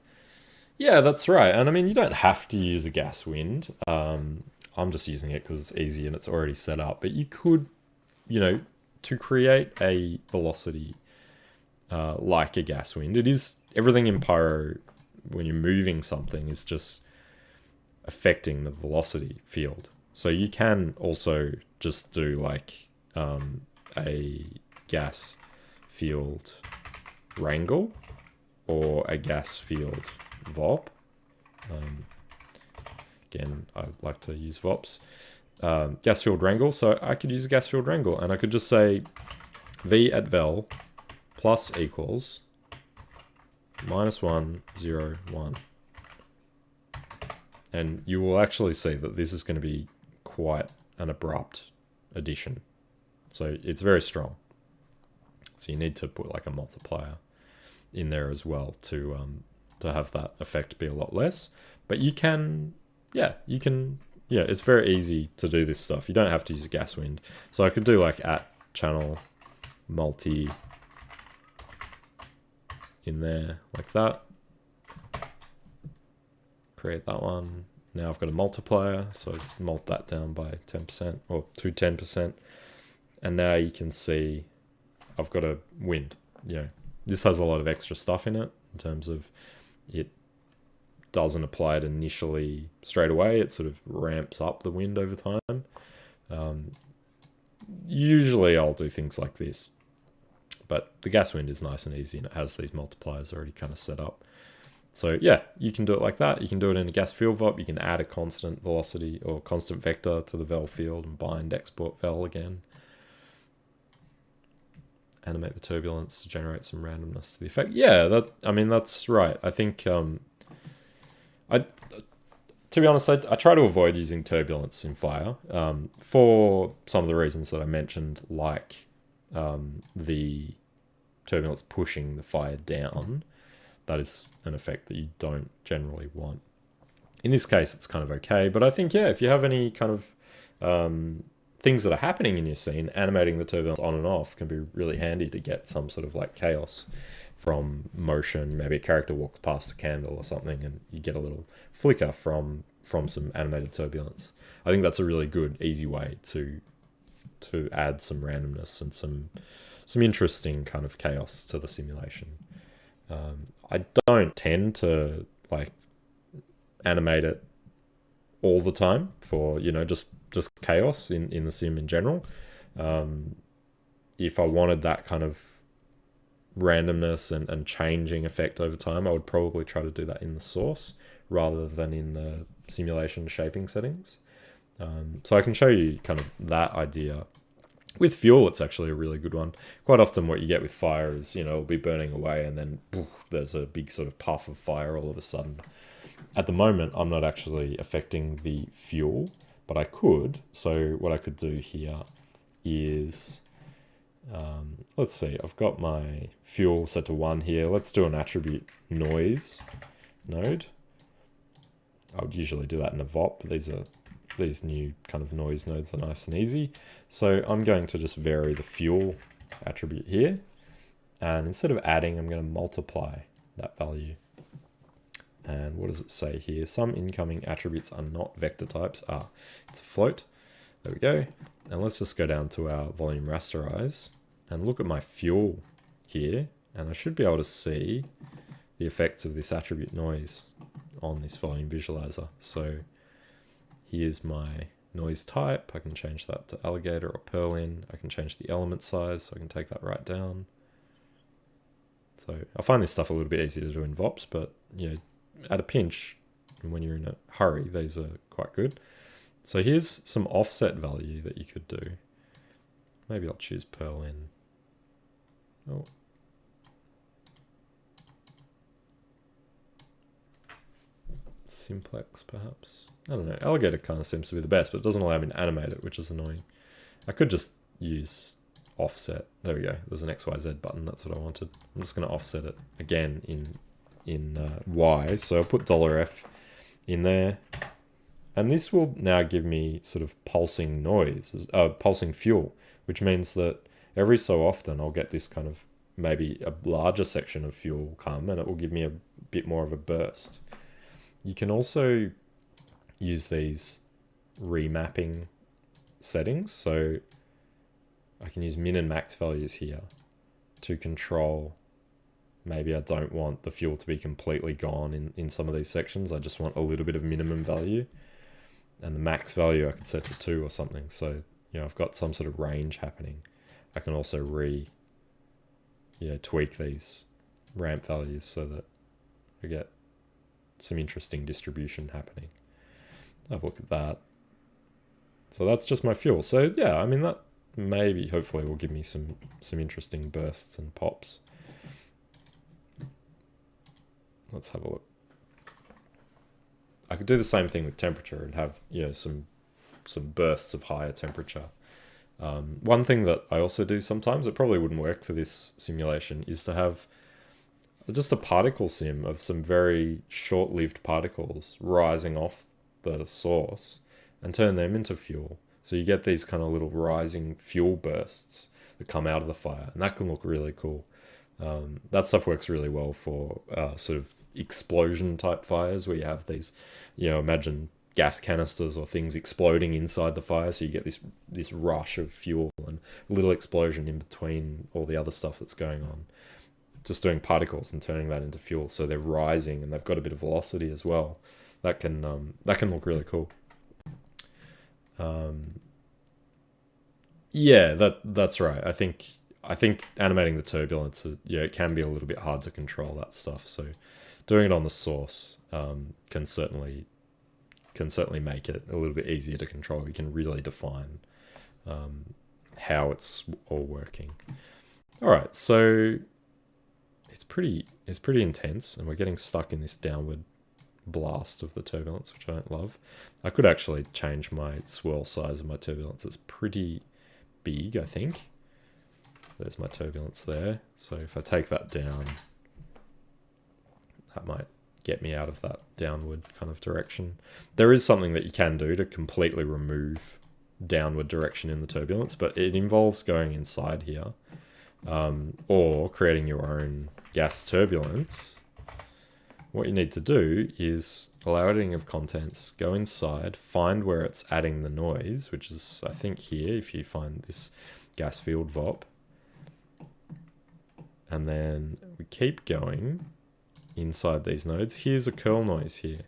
Yeah, that's right. And I mean, you don't have to use a gas wind. I'm just using it because it's easy and it's already set up. But you could, to create a velocity like a gas wind, it is everything in Pyro when you're moving something is just affecting the velocity field. So you can also just do like a gas field wrangle or a gas field VOP. Again, I like to use VOPs. Gas field wrangle, so I could use a gas field wrangle and I could just say V at vel plus equals -1, 0, 1. And you will actually see that this is going to be quite an abrupt addition. So it's very strong. So you need to put like a multiplier in there as well to have that effect be a lot less. But you can, yeah, it's very easy to do this stuff. You don't have to use a gas wind. So I could do like @channel multi in there like that. Create that one. Now I've got a multiplier, so I mult that down by 10% or to 10%. And now you can see I've got a wind. You know, this has a lot of extra stuff in it in terms of it doesn't apply it initially straight away. It sort of ramps up the wind over time. Usually I'll do things like this, but the gas wind is nice and easy and it has these multipliers already kind of set up. So yeah, you can do it like that. You can do it in a gas field VOP. You can add a constant velocity or constant vector to the vel field and bind export vel again. Animate the turbulence to generate some randomness to the effect. Yeah, that's right. I think, to be honest, I try to avoid using turbulence in fire for some of the reasons that I mentioned, like the turbulence pushing the fire down. That is an effect that you don't generally want. In this case, it's kind of okay, but I think, yeah, if you have any kind of things that are happening in your scene, animating the turbulence on and off can be really handy to get some sort of like chaos from motion. Maybe a character walks past a candle or something and you get a little flicker from some animated turbulence. I think that's a really good, easy way to add some randomness and some interesting kind of chaos to the simulation. I don't tend to like animate it all the time for, you know, just chaos in the sim in general. If I wanted that kind of randomness and changing effect over time, I would probably try to do that in the source rather than in the simulation shaping settings. So I can show you kind of that idea. With fuel, it's actually a really good one. Quite often what you get with fire is, you know, it'll be burning away and then poof, there's a big sort of puff of fire all of a sudden. At the moment, I'm not actually affecting the fuel, but I could. So what I could do here is, let's see, I've got my fuel set to 1 here. Let's do an attribute noise node. I would usually do that in a VOP, but these new kind of noise nodes are nice and easy. So I'm going to just vary the fuel attribute here. And instead of adding, I'm going to multiply that value. And what does it say here? Some incoming attributes are not vector types. It's a float. There we go. And let's just go down to our volume rasterize and look at my fuel here. And I should be able to see the effects of this attribute noise on this volume visualizer. So here's my noise type. I can change that to alligator or purlin. I can change the element size, so I can take that right down. So I find this stuff a little bit easier to do in VOPs, but you know, at a pinch, when you're in a hurry, these are quite good. So here's some offset value that you could do. Maybe I'll choose purlin. Oh. Simplex, perhaps. I don't know. Alligator kind of seems to be the best, but it doesn't allow me to animate it, which is annoying. I could just use offset. There we go. There's an XYZ button. That's what I wanted. I'm just going to offset it again in Y. So I'll put $F in there. And this will now give me sort of pulsing noise, pulsing fuel, which means that every so often I'll get this kind of maybe a larger section of fuel come and it will give me a bit more of a burst. You can also use these remapping settings. So I can use min and max values here to control. Maybe I don't want the fuel to be completely gone in some of these sections. I just want a little bit of minimum value. And the max value I could set to 2 or something. So, you know, I've got some sort of range happening. I can also tweak these ramp values so that I get some interesting distribution happening. Have a look at that. So that's just my fuel. So yeah, I mean that maybe hopefully will give me some interesting bursts and pops. let's have a look. I could do the same thing with temperature and have, you know, some bursts of higher temperature. One thing that I also do sometimes, it probably wouldn't work for this simulation, is to have just a particle sim of some very short-lived particles rising off the source and turn them into fuel. So you get these kind of little rising fuel bursts that come out of the fire, and that can look really cool. That stuff works really well for sort of explosion type fires where you have these, you know, imagine gas canisters or things exploding inside the fire, so you get this rush of fuel and a little explosion in between all the other stuff that's going on. Just doing particles and turning that into fuel, so they're rising and they've got a bit of velocity as well. That can look really cool. Yeah, that's right. I think animating the turbulence, it can be a little bit hard to control that stuff. So doing it on the source can certainly make it a little bit easier to control. You can really define how it's all working. All right, so it's pretty intense, and we're getting stuck in this downward blast of the turbulence, which I don't love. I could actually change my swirl size of my turbulence. It's pretty big, I think. There's my turbulence there. So if I take that down, that might get me out of that downward kind of direction. There is something that you can do to completely remove downward direction in the turbulence, but it involves going inside here, or creating your own gas turbulence. What you need to do is allow editing of contents, go inside, find where it's adding the noise, which is, I think, here, if you find this gas field VOP. And then we keep going inside these nodes. Here's a curl noise here.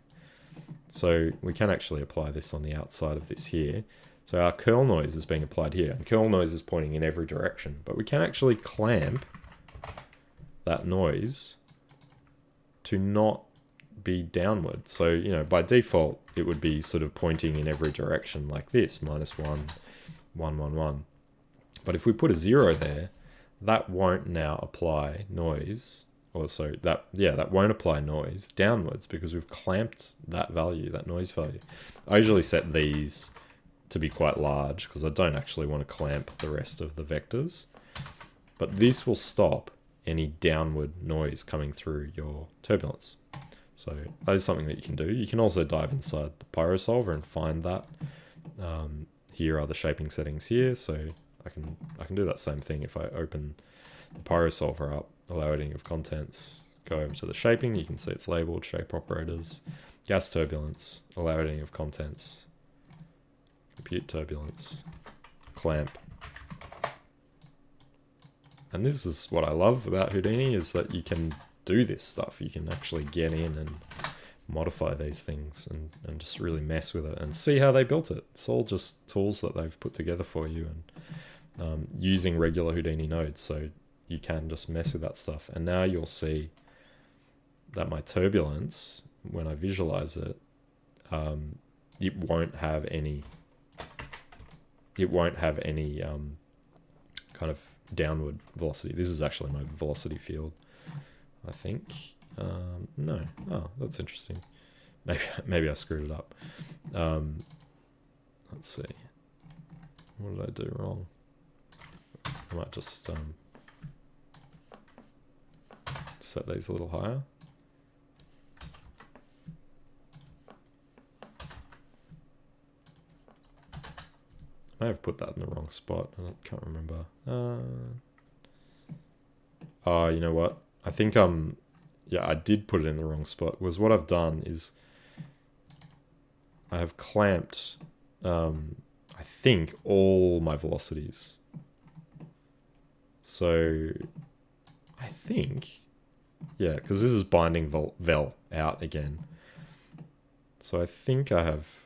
So we can actually apply this on the outside of this here. So our curl noise is being applied here, and curl noise is pointing in every direction, but we can actually clamp that noise to not be downward. So, you know, by default, it would be sort of pointing in every direction like this, -1, 1, 1, 1. But if we put a 0 there, that won't now apply noise, or so that won't apply noise downwards because we've clamped that value, that noise value. I usually set these to be quite large because I don't actually want to clamp the rest of the vectors. But this will stop any downward noise coming through your turbulence. So that is something that you can do. You can also dive inside the Pyro Solver and find that. Here are the shaping settings here, so I can do that same thing if I open the Pyro Solver up, allow editing of contents, go over to the shaping, you can see it's labeled shape operators, gas turbulence, allow editing of contents, compute turbulence, clamp. And this is what I love about Houdini, is that you can do this stuff. You can actually get in and modify these things and just really mess with it and see how they built it. It's all just tools that they've put together for you, and using regular Houdini nodes, so you can just mess with that stuff. And now you'll see that my turbulence, when I visualize it, it won't have any kind of downward velocity. This is actually my velocity field, I think. No. Oh, that's interesting. Maybe I screwed it up. Let's see. What did I do wrong? I might just set these a little higher. I may have put that in the wrong spot. I can't remember. Oh, you know what? I think yeah, I did put it in the wrong spot. Was what I've done is I have clamped, I think, all my velocities. So I think, yeah, because this is binding vel out again. So I think I have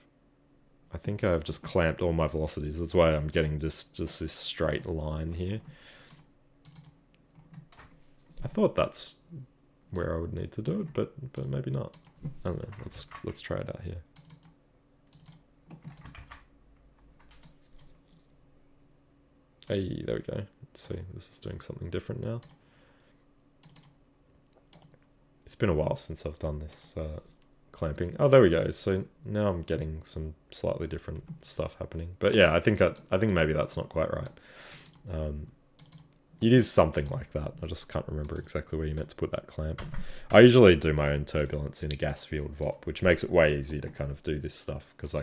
just clamped all my velocities. That's why I'm getting just this straight line here. I thought that's where I would need to do it, but maybe not. I don't know. Let's try it out here. Hey, there we go. Let's see. This is doing something different now. It's been a while since I've done this clamping. Oh, there we go. So now I'm getting some slightly different stuff happening. But yeah, I think maybe that's not quite right. It is something like that. I just can't remember exactly where you meant to put that clamp. I usually do my own turbulence in a gas field VOP, which makes it way easier to kind of do this stuff because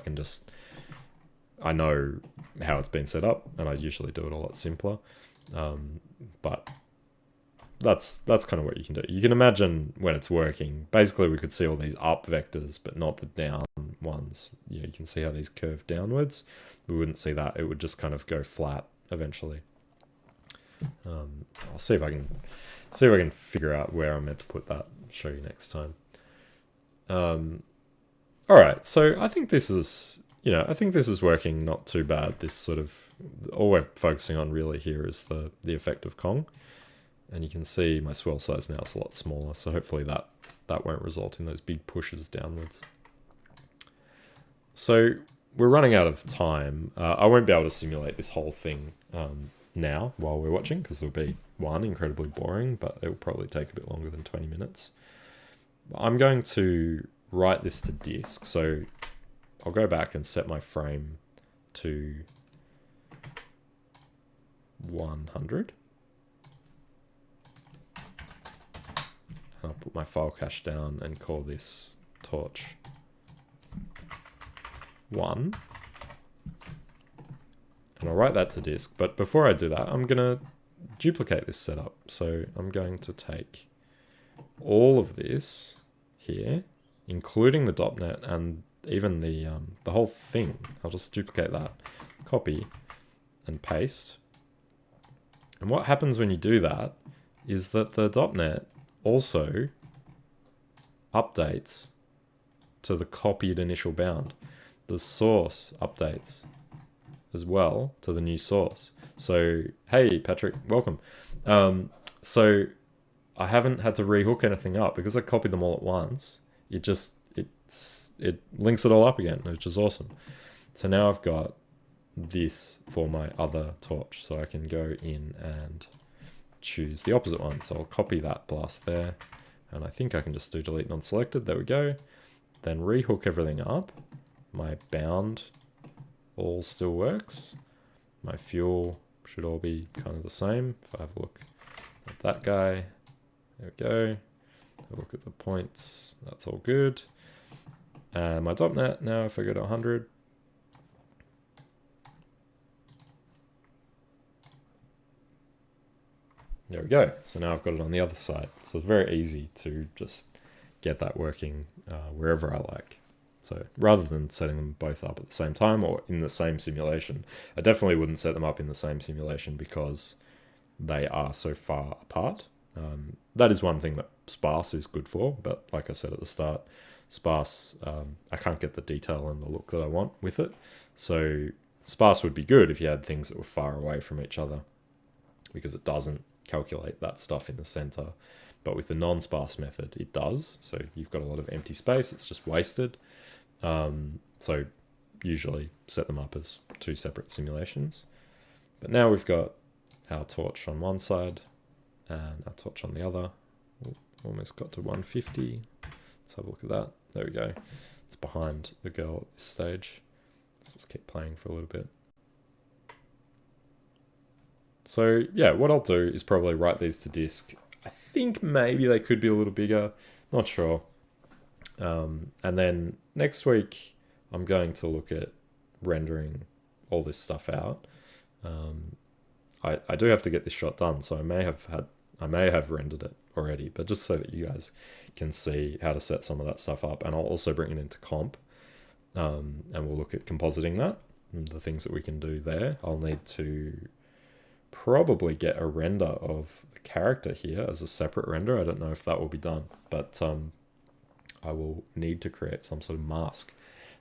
I know how it's been set up, and I usually do it a lot simpler. But that's kind of what you can do. You can imagine when it's working, basically we could see all these up vectors, but not the down ones. You can see how these curve downwards. We wouldn't see that. It would just kind of go flat eventually. I'll see if I can figure out where I'm meant to put that. I'll show you next time. All right, so I think this is working not too bad. This sort of, all we're focusing on really here is the effect of Kong. And you can see my swirl size now is a lot smaller, so hopefully that won't result in those big pushes downwards. So we're running out of time. I won't be able to simulate this whole thing now while we're watching, because it'll be, one, incredibly boring, but it will probably take a bit longer than 20 minutes. I'm going to write this to disk, so I'll go back and set my frame to 100. I'll put my file cache down and call this torch 1. And I'll write that to disk. But before I do that, I'm going to duplicate this setup. So I'm going to take all of this here, including the .NET and even the whole thing. I'll just duplicate that, copy, and paste. And what happens when you do that is that the .NET also updates to the copied initial bound. The source updates as well to the new source. So, hey Patrick, welcome. So I haven't had to rehook anything up because I copied them all at once. It links it all up again, which is awesome. So now I've got this for my other torch, so I can go in and choose the opposite one. So I'll copy that blast there, and I think I can just do delete non-selected. There we go. Then rehook everything up. My bound all still works. My fuel should all be kind of the same. If I have a look at that guy, there we go. Have a look at the points, that's all good. And my .NET, now if I go to 100, there we go. So now I've got it on the other side. So it's very easy to just get that working wherever I like. So rather than setting them both up at the same time or in the same simulation, I definitely wouldn't set them up in the same simulation because they are so far apart. That is one thing that sparse is good for, but like I said at the start, sparse, I can't get the detail and the look that I want with it. So sparse would be good if you had things that were far away from each other, because it doesn't calculate that stuff in the center. But with the non-sparse method, it does. So you've got a lot of empty space, it's just wasted. So usually set them up as two separate simulations. But now we've got our torch on one side and our torch on the other. Almost got to 150. Let's have a look at that. There we go. It's behind the girl at this stage. Let's just keep playing for a little bit. So yeah, what I'll do is probably write these to disk. I think maybe they could be a little bigger. Not sure. And then next week, I'm going to look at rendering all this stuff out. I do have to get this shot done, so I may have rendered it already, but just so that you guys can see how to set some of that stuff up. And I'll also bring it into comp, and we'll look at compositing that and the things that we can do there. I'll need to probably get a render of the character here as a separate render. I don't know if that will be done, but I will need to create some sort of mask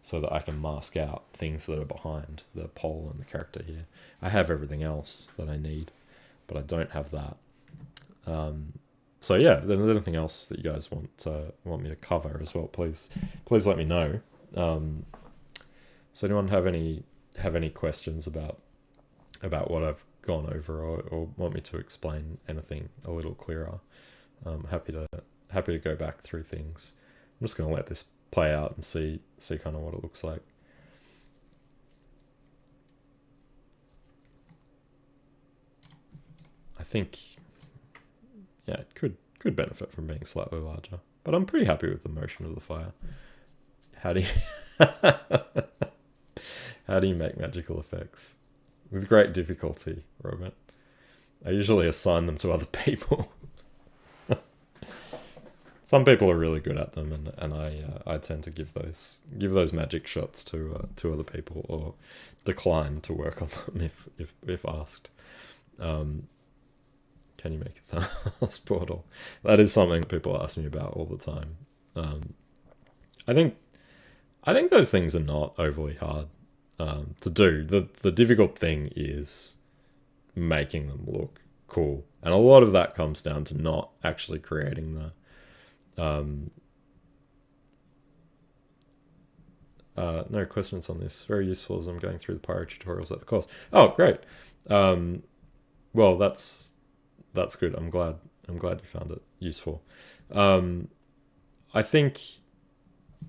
so that I can mask out things that are behind the pole and the character here. I have everything else that I need, but I don't have that. So yeah, if there's anything else that you guys want me to cover as well, please let me know. Does anyone have any questions about what I've gone over, or want me to explain anything a little clearer? I'm happy happy to go back through things. I'm just going to let this play out and see kind of what it looks like. I think, yeah, it could benefit from being slightly larger, but I'm pretty happy with the motion of the fire. How do you how do you make magical effects? With great difficulty, Robert. I usually assign them to other people. Some people are really good at them, and I tend to give those magic shots to other people, or decline to work on them if asked. Can you make a Thanos portal? That is something that people ask me about all the time. I think those things are not overly hard to do. The difficult thing is making them look cool, and a lot of that comes down to not actually creating the no questions on this. Very useful as I'm going through the pyro tutorials at the course. Oh, great. Well, that's good. I'm glad you found it useful. I think,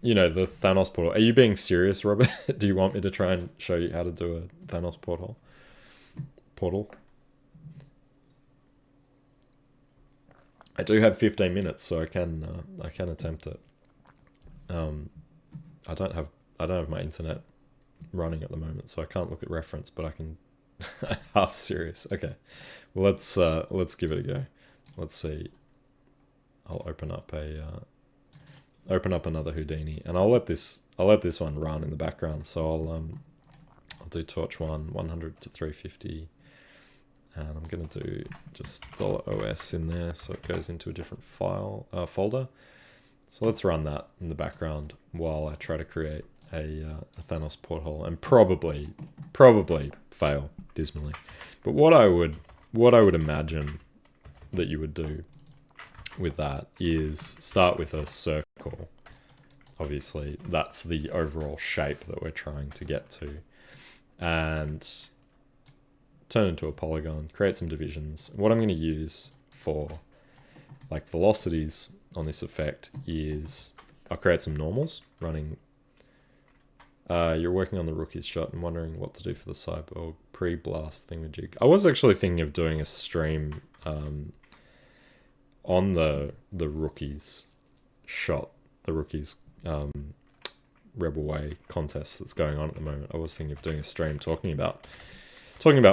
the Thanos portal. Are you being serious, Robert? Do you want me to try and show you how to do a Thanos portal? I do have 15 minutes, so I can attempt it. I don't have my internet running at the moment, so I can't look at reference, but I can. Half serious. Okay, well, let's give it a go. Let's see. I'll open up another Houdini, and I'll let this one run in the background. So I'll do torch 100 to 350. And I'm going to do just $OS in there so it goes into a different folder. So let's run that in the background while I try to create a Thanos porthole, and probably fail dismally. But what I would imagine that you would do with that is start with a circle. Obviously, that's the overall shape that we're trying to get to. And turn it into a polygon, create some divisions. What I'm going to use for like velocities on this effect is I'll create some normals running. You're working on the rookies shot and wondering what to do for the cyborg pre-blast thingamajig. I was actually thinking of doing a stream on the rookies shot, the rookies Rebel Way contest that's going on at the moment. I was thinking of doing a stream talking about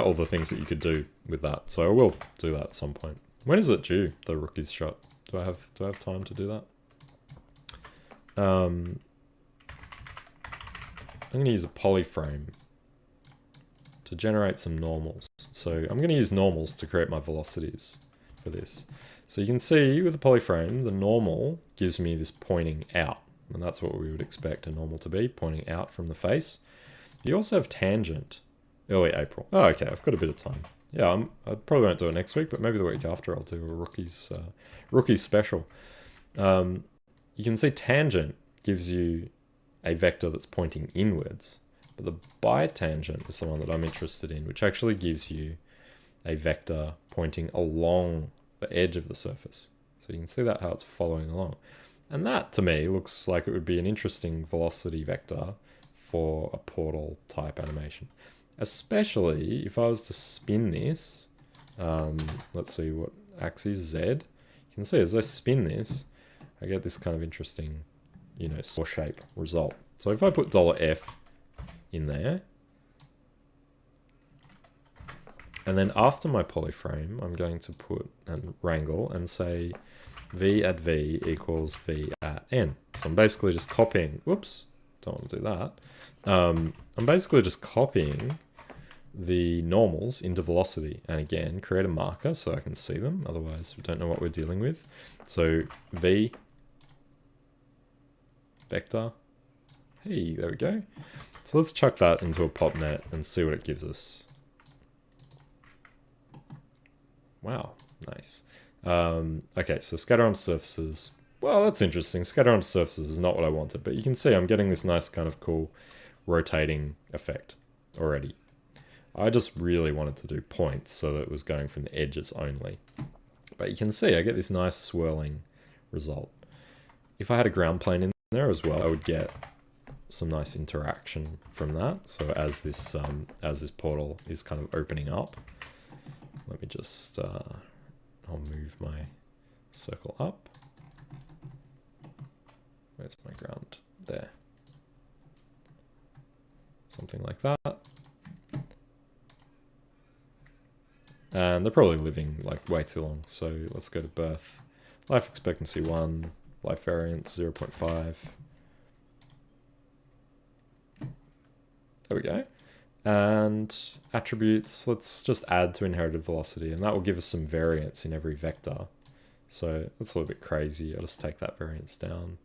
all the things that you could do with that. So I will do that at some point. When is it due, the rookies shot? Do I have time to do that? I'm going to use a polyframe to generate some normals. So I'm going to use normals to create my velocities for this. So you can see with the polyframe, the normal gives me this pointing out. And that's what we would expect a normal to be, pointing out from the face. You also have tangent. Early April. Oh, okay. I've got a bit of time. Yeah, I probably won't do it next week, but maybe the week after I'll do a rookies special. You can see tangent gives you a vector that's pointing inwards, but the bitangent is the one that I'm interested in, which actually gives you a vector pointing along the edge of the surface. So you can see that how it's following along. And that, to me, looks like it would be an interesting velocity vector for a portal type animation. Especially if I was to spin this, let's see what axis, Z. You can see as I spin this, I get this kind of interesting, saw shape result. So if I put $F in there, and then after my polyframe, I'm going to put a wrangle and say V at V equals V at N. So I'm basically just copying, whoops, don't want to do that. I'm basically just copying the normals into velocity, and again create a marker so I can see them, otherwise we don't know what we're dealing with. So V vector, hey, there we go. So let's chuck that into a pop net and see what it gives us. Wow, nice. Okay, so scatter on surfaces. Well, that's interesting. Scatter on surfaces is not what I wanted, but you can see I'm getting this nice kind of cool rotating effect already. I just really wanted to do points so that it was going from the edges only. But you can see I get this nice swirling result. If I had a ground plane in there as well, I would get some nice interaction from that. So as this portal is kind of opening up, let me just, I'll move my circle up. Where's my ground? There. Something like that. And they're probably living like way too long. So let's go to birth. Life expectancy 1, life variance 0.5. There we go. And attributes, let's just add to inherited velocity, and that will give us some variance in every vector. So that's a little bit crazy. I'll just take that variance down.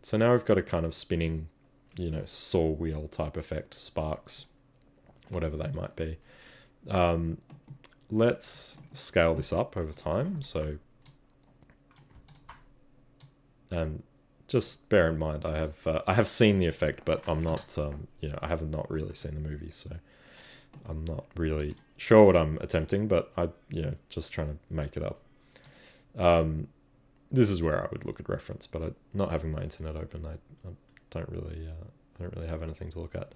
So now we've got a kind of spinning, you know, saw wheel type effect, sparks, whatever they might be. Let's scale this up over time. So, and just bear in mind, I have seen the effect, but I'm not, you know, I have not really seen the movie, so I'm not really sure what I'm attempting, but you know, just trying to make it up. This is where I would look at reference, but not having my internet open, I don't really have anything to look at.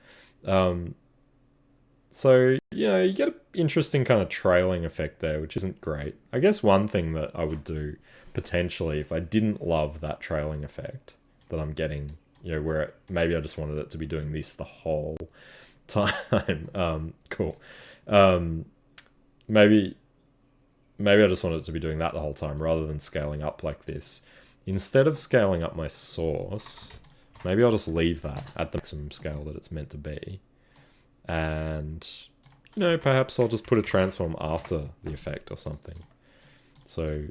So, you know, you get an interesting kind of trailing effect there, which isn't great. I guess one thing that I would do potentially if I didn't love that trailing effect that I'm getting, you know, where maybe I just wanted it to be doing this the whole time. Cool. Maybe I just wanted it to be doing that the whole time rather than scaling up like this. Instead of scaling up my source, maybe I'll just leave that at the maximum scale that it's meant to be. And, you know, perhaps I'll just put a transform after the effect or something. So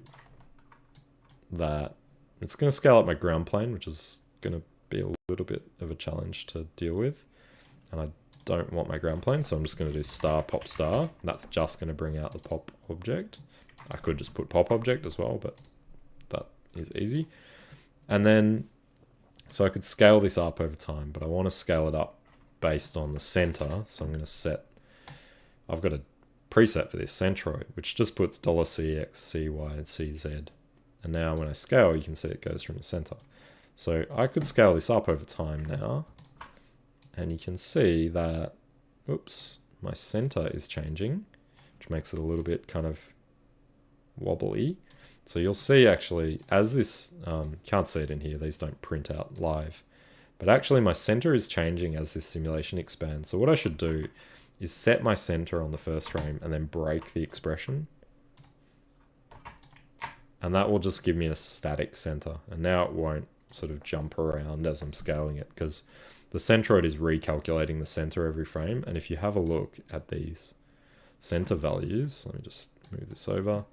that it's going to scale up my ground plane, which is going to be a little bit of a challenge to deal with. And I don't want my ground plane, so I'm just going to do star pop star. That's just going to bring out the pop object. I could just put pop object as well, but that is easy. And then, so I could scale this up over time, but I want to scale it up based on the center. So I'm going to set, I've got a preset for this, centroid, which just puts $CX, CY, and CZ. And now when I scale, you can see it goes from the center. So I could scale this up over time now. And you can see that, oops, my center is changing, which makes it a little bit kind of wobbly. So you'll see actually, as this, can't see it in here, these don't print out live. But actually my center is changing as this simulation expands. So what I should do is set my center on the first frame and then break the expression. And that will just give me a static center. And now it won't sort of jump around as I'm scaling it, because the centroid is recalculating the center every frame. And if you have a look at these center values, let me just move this over.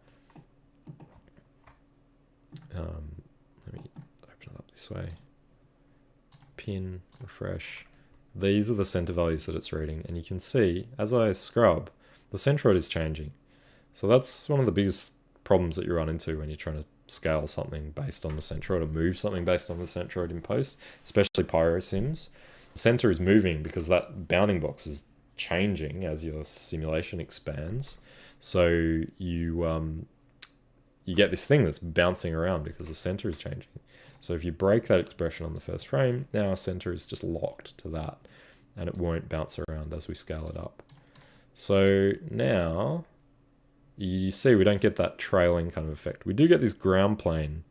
Let me open it up this way. Pin, refresh. These are the center values that it's reading. And you can see, as I scrub, the centroid is changing. So that's one of the biggest problems that you run into when you're trying to scale something based on the centroid or move something based on the centroid in post, especially pyro sims. The center is moving because that bounding box is changing as your simulation expands. So you get this thing that's bouncing around because the center is changing. So if you break that expression on the first frame, now our center is just locked to that and it won't bounce around as we scale it up. So now you see we don't get that trailing kind of effect. We do get this ground plane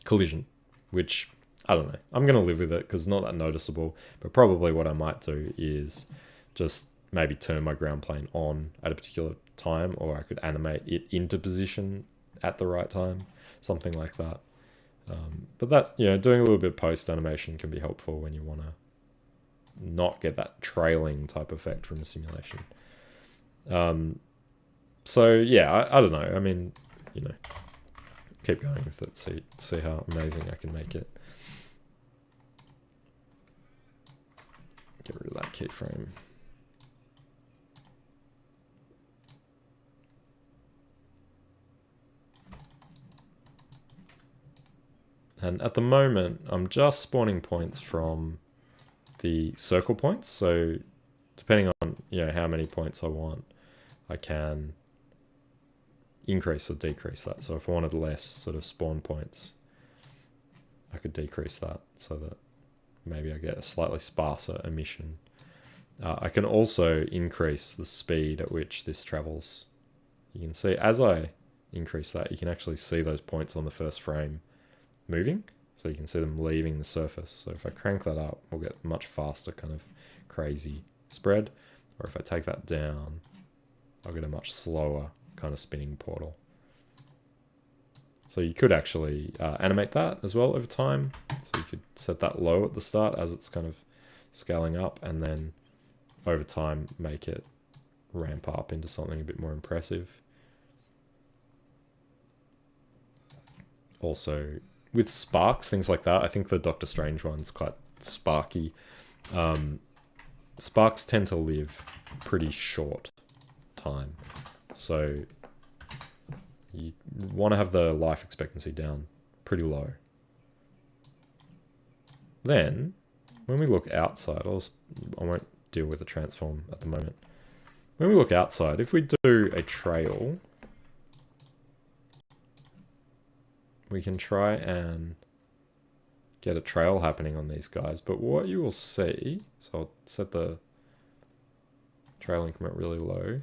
collision, which I don't know. I'm going to live with it because it's not that noticeable. But probably what I might do is just maybe turn my ground plane on at a particular time, or I could animate it into position at the right time, something like that. But that, you know, doing a little bit of post animation can be helpful when you want to not get that trailing type effect from a simulation. So yeah, I don't know. I mean, you know, keep going with it. See how amazing I can make it. Get rid of that keyframe. And at the moment, I'm just spawning points from the circle points. So depending on, you know, how many points I want, I can increase or decrease that. So if I wanted less sort of spawn points, I could decrease that so that maybe I get a slightly sparser emission. I can also increase the speed at which this travels. You can see as I increase that, you can actually see those points on the first frame moving. So you can see them leaving the surface. So if I crank that up, we'll get much faster kind of crazy spread. Or if I take that down, I'll get a much slower kind of spinning portal. So you could actually animate that as well over time. So you could set that low at the start as it's kind of scaling up, and then over time make it ramp up into something a bit more impressive. Also with sparks, things like that, I think the Doctor Strange one's quite sparky. Sparks tend to live pretty short time, so you want to have the life expectancy down pretty low. Then when we look outside, I won't deal with the transform at the moment. When we look outside, if we do a trail, we can try and get a trail happening on these guys. But what you will see, so I'll set the trail increment really low.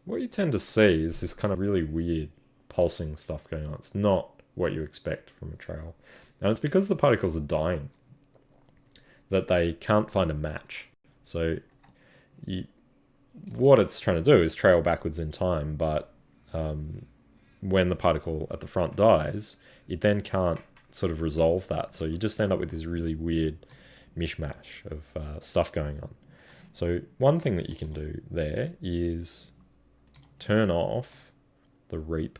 What you tend to see is this kind of really weird pulsing stuff going on. It's not what you expect from a trail. And it's because the particles are dying that they can't find a match. So what it's trying to do is trail backwards in time, but when the particle at the front dies, it then can't sort of resolve that. So you just end up with this really weird mishmash of stuff going on. So one thing that you can do there is turn off the reap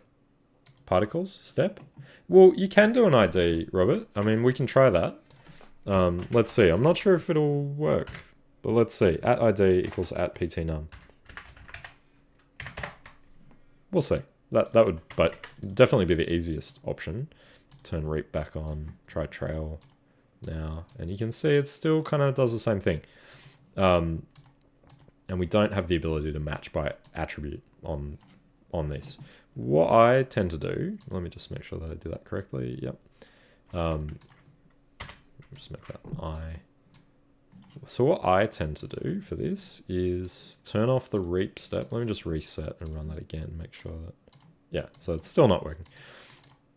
particles step. Well, you can do an ID, Robert. I mean, we can try that. Let's see. I'm not sure if it'll work, but let's see. At ID equals at PT num. We'll see. That would, but definitely be the easiest option. Turn reap back on, try trail now, and you can see it still kind of does the same thing. And we don't have the ability to match by attribute on this. What I tend to do, let me just make sure that I do that correctly. Yep. Just make that an I. So what I tend to do for this is turn off the reap step. Let me just reset and run that again, make sure that, yeah, so it's still not working.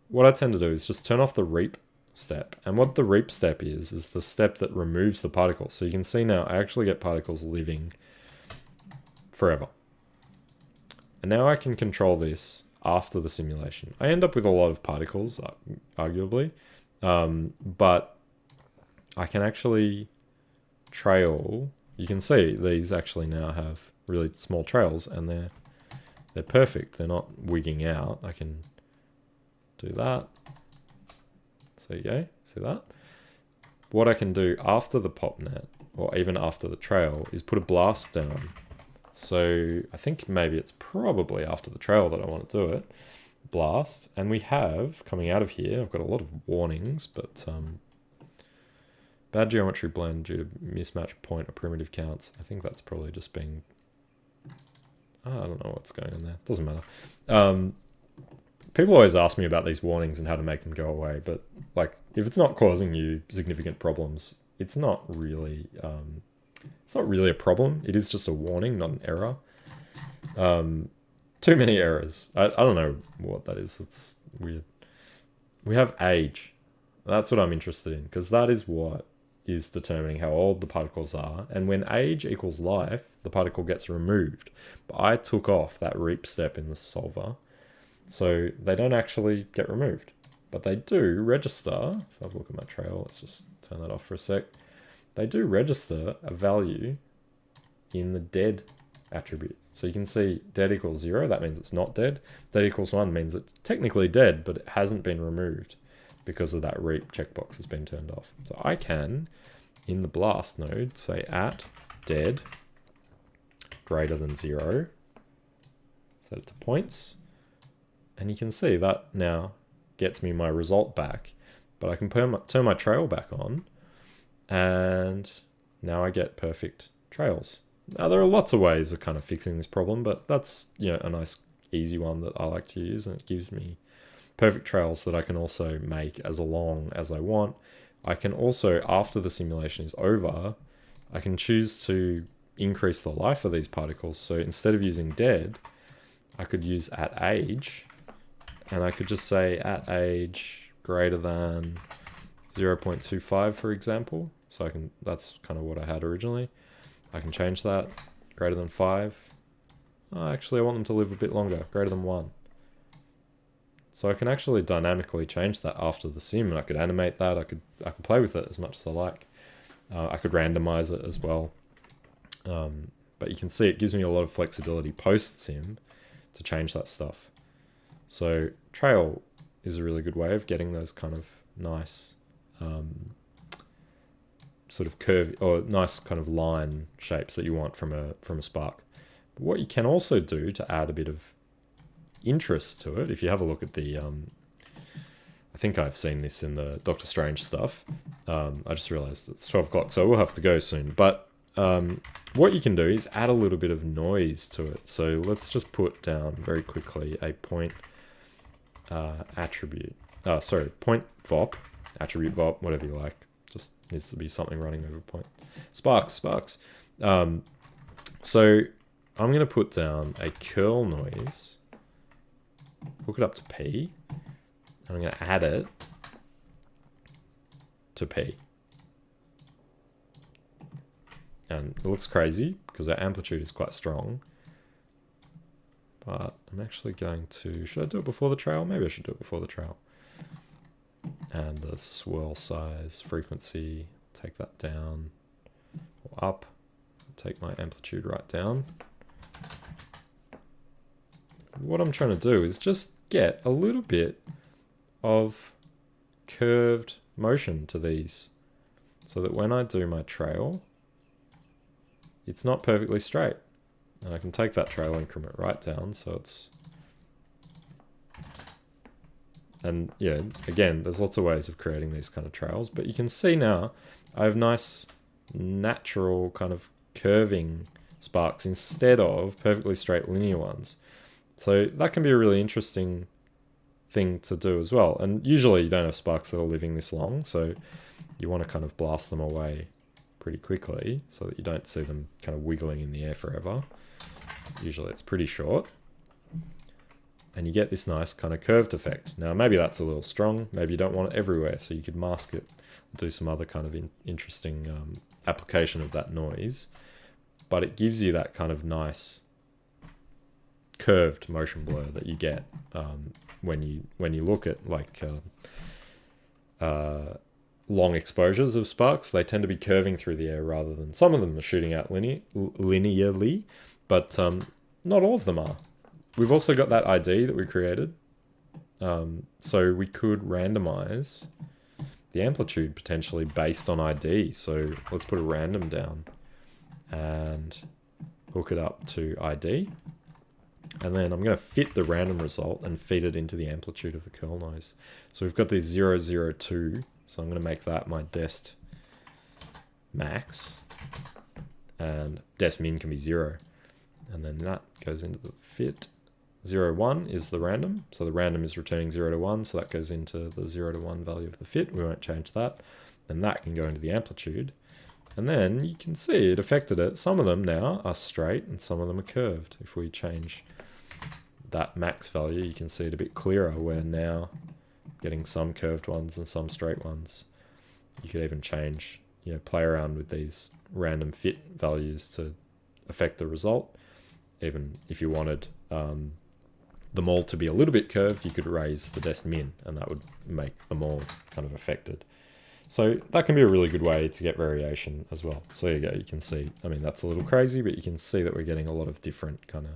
What I tend to do is just turn off the reap step. And what the reap step is the step that removes the particles. So you can see now I actually get particles living forever. And now I can control this after the simulation. I end up with a lot of particles, arguably, but I can actually trail. You can see these actually now have really small trails, and they're perfect. They're not wigging out. I can do that. So there you go. See that? What I can do after the pop net, or even after the trail, is put a blast down. So I think maybe it's probably after the trail that I want to do it. Blast. And we have, coming out of here, I've got a lot of warnings, but bad geometry blend due to mismatch point or primitive counts. I think that's probably just being, I don't know what's going on there. Doesn't matter. People always ask me about these warnings and how to make them go away, but like if it's not causing you significant problems, it's not really a problem. It is just a warning, not an error. Too many errors. I don't know what that is. It's weird. We have age. That's what I'm interested in, because that is what is determining how old the particles are. And when age equals life, the particle gets removed. But I took off that reap step in the solver, so they don't actually get removed. But they do register. If I look at my trail, let's just turn that off for a sec. They do register a value in the dead attribute. So you can see dead equals 0, that means it's not dead. Dead equals 1 means it's technically dead, but it hasn't been removed because of that reap checkbox has been turned off. So I can, in the blast node, say at dead greater than 0, set it to points, and you can see that now gets me my result back. But I can turn my trail back on, and now I get perfect trails. Now there are lots of ways of kind of fixing this problem, but that's, you know, a nice easy one that I like to use, and it gives me perfect trails that I can also make as long as I want. I can also, after the simulation is over, I can choose to increase the life of these particles. So instead of using dead, I could use at age, and I could just say at age greater than 0.25, for example. So I can, that's kind of what I had originally. I can change that, greater than 5. Oh, actually, I want them to live a bit longer, greater than 1. So I can actually dynamically change that after the sim, and I could animate that. I could play with it as much as I like. I could randomize it as well. But you can see it gives me a lot of flexibility post-sim to change that stuff. So trail is a really good way of getting those kind of nice sort of curve or nice kind of line shapes that you want from a spark. But what you can also do to add a bit of interest to it, if you have a look at the I think I've seen this in the Doctor Strange stuff. I just realized it's 12 o'clock, so we'll have to go soon. But what you can do is add a little bit of noise to it. So let's just put down very quickly a point attribute. Point VOP, attribute VOP, whatever you like. Just needs to be something running over point. Sparks. So I'm going to put down a curl noise, hook it up to P, and I'm going to add it to P. And it looks crazy because our amplitude is quite strong. But I'm actually going to, should I do it before the trail? Maybe I should do it before the trail. And the swirl size, frequency, take that down or up. Take my amplitude right down. What I'm trying to do is just get a little bit of curved motion to these so that when I do my trail, it's not perfectly straight. And I can take that trail increment right down so it's... And yeah, again, there's lots of ways of creating these kind of trails, but you can see now I have nice natural kind of curving sparks instead of perfectly straight linear ones. So that can be a really interesting thing to do as well. And usually you don't have sparks that are living this long, so you want to kind of blast them away pretty quickly so that you don't see them kind of wiggling in the air forever. Usually it's pretty short. And you get this nice kind of curved effect. Now maybe that's a little strong, maybe you don't want it everywhere, so you could mask it, do some other kind of interesting application of that noise. But it gives you that kind of nice curved motion blur that you get when you look at like long exposures of sparks. They tend to be curving through the air rather than, some of them are shooting out linearly, but not all of them are. We've also got that ID that we created, so we could randomize the amplitude potentially based on ID. So let's put a random down and hook it up to ID. And then I'm going to fit the random result and feed it into the amplitude of the curl noise. So we've got this 002. So I'm going to make that my dest max. And dest min can be 0. And then that goes into the fit. 0, 1 is the random. So the random is returning 0 to 1. So that goes into the 0 to 1 value of the fit. We won't change that. Then that can go into the amplitude. And then you can see it affected it. Some of them now are straight and some of them are curved. If we change that max value, you can see it a bit clearer. We're now getting some curved ones and some straight ones. You could even change, play around with these random fit values to affect the result. Even if you wanted them all to be a little bit curved, you could raise the dest min and that would make them all kind of affected. So that can be a really good way to get variation as well. So there you go, you can see, I mean, that's a little crazy, but you can see that we're getting a lot of different kind of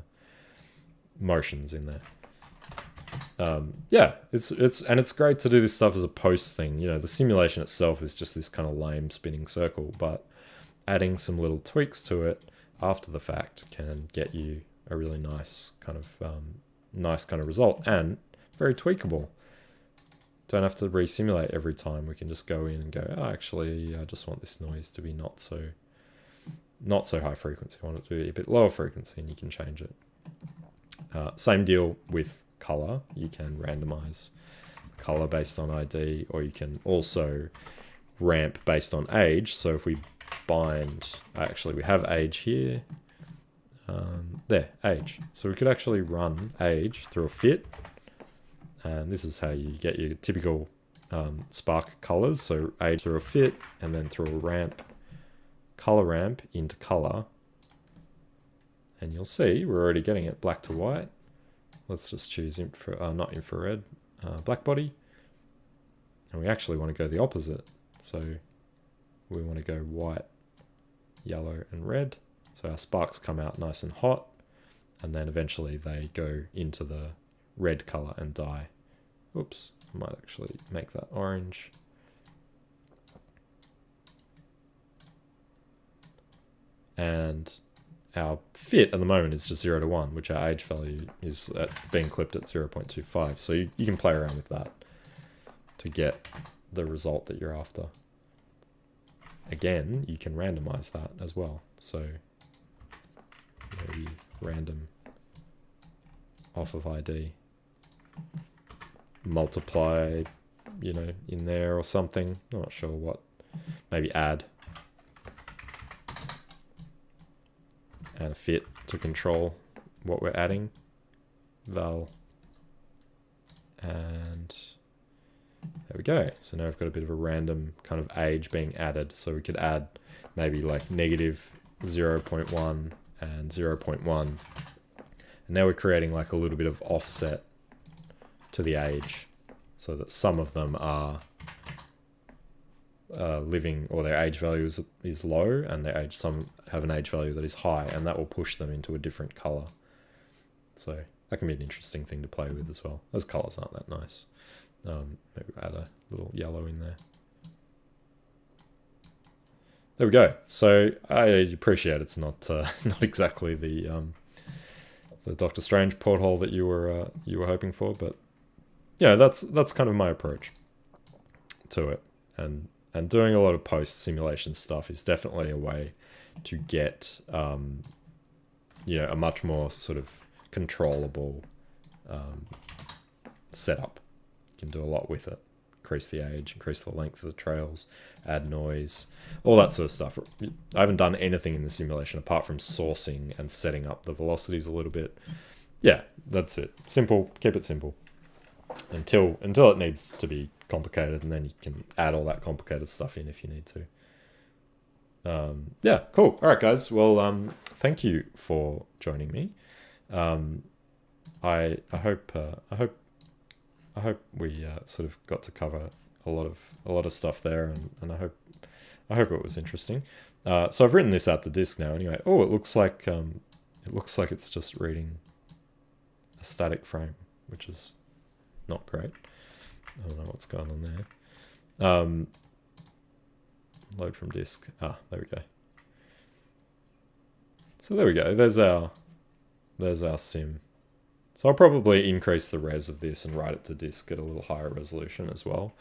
motions in there. Yeah, it's great to do this stuff as a post thing. The simulation itself is just this kind of lame spinning circle, but adding some little tweaks to it after the fact can get you a really nice kind of result, and very tweakable. Don't have to re-simulate every time. We can just go in and go, oh, actually, I just want this noise to be not so high frequency. I want it to be a bit lower frequency, and you can change it. Same deal with color. You can randomize color based on ID, or you can also ramp based on age. So if we bind, actually we have age here. There, age. So we could actually run age through a fit. And this is how you get your typical spark colors. So age through a fit, and then through a ramp, color ramp into color. And you'll see we're already getting it black to white. Let's just choose not infrared, black body. And we actually want to go the opposite. So we want to go white, yellow, and red. So our sparks come out nice and hot, and then eventually they go into the red color and die. Oops, I might actually make that orange. And our fit at the moment is just 0 to 1, which our age value is being clipped at 0.25. So you can play around with that to get the result that you're after. Again, you can randomize that as well. So maybe random off of ID, multiply, you know, in there or something. I'm not sure what. Maybe add. And a fit to control what we're adding. Val. And there we go. So now we've got a bit of a random kind of age being added. So we could add maybe like negative 0.1 and 0.1. And now we're creating like a little bit of offset to the age, so that some of them are living, or their age value is low, and some have an age value that is high, and that will push them into a different color. So that can be an interesting thing to play with as well. Those colors aren't that nice. Maybe add a little yellow in there. There we go. So I appreciate it's not not exactly the Doctor Strange porthole that you were hoping for, but yeah, that's kind of my approach to it. And doing a lot of post simulation stuff is definitely a way to get you know, a much more sort of controllable setup. You can do a lot with it. Increase the age, increase the length of the trails, add noise, all that sort of stuff. I haven't done anything in the simulation apart from sourcing and setting up the velocities a little bit. Yeah, that's it. Simple, keep it simple. Until it needs to be complicated, and then you can add all that complicated stuff in if you need to. Yeah, cool. All right, guys. Well, thank you for joining me. I hope we sort of got to cover a lot of stuff there, and I hope it was interesting. So I've written this out to disk now anyway. Oh, it looks like it's just reading a static frame, which is not great. I don't know what's going on there. Load from disk. There we go. So there we go. There's our sim. So I'll probably increase the res of this and write it to disk at a little higher resolution as well.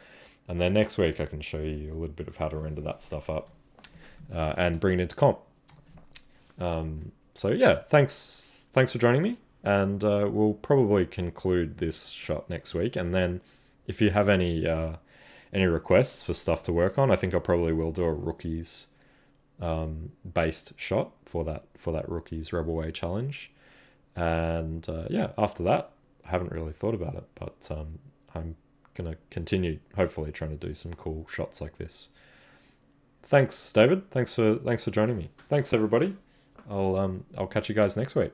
And then next week I can show you a little bit of how to render that stuff up and bring it into comp. So yeah, thanks for joining me. And we'll probably conclude this shot next week. And then if you have any requests for stuff to work on, I think I probably will do a rookies based shot for that rookies Rebel Way challenge. And yeah, after that, I haven't really thought about it, but I'm gonna continue hopefully trying to do some cool shots like this. Thanks, David. Thanks for joining me. Thanks, everybody. I'll catch you guys next week.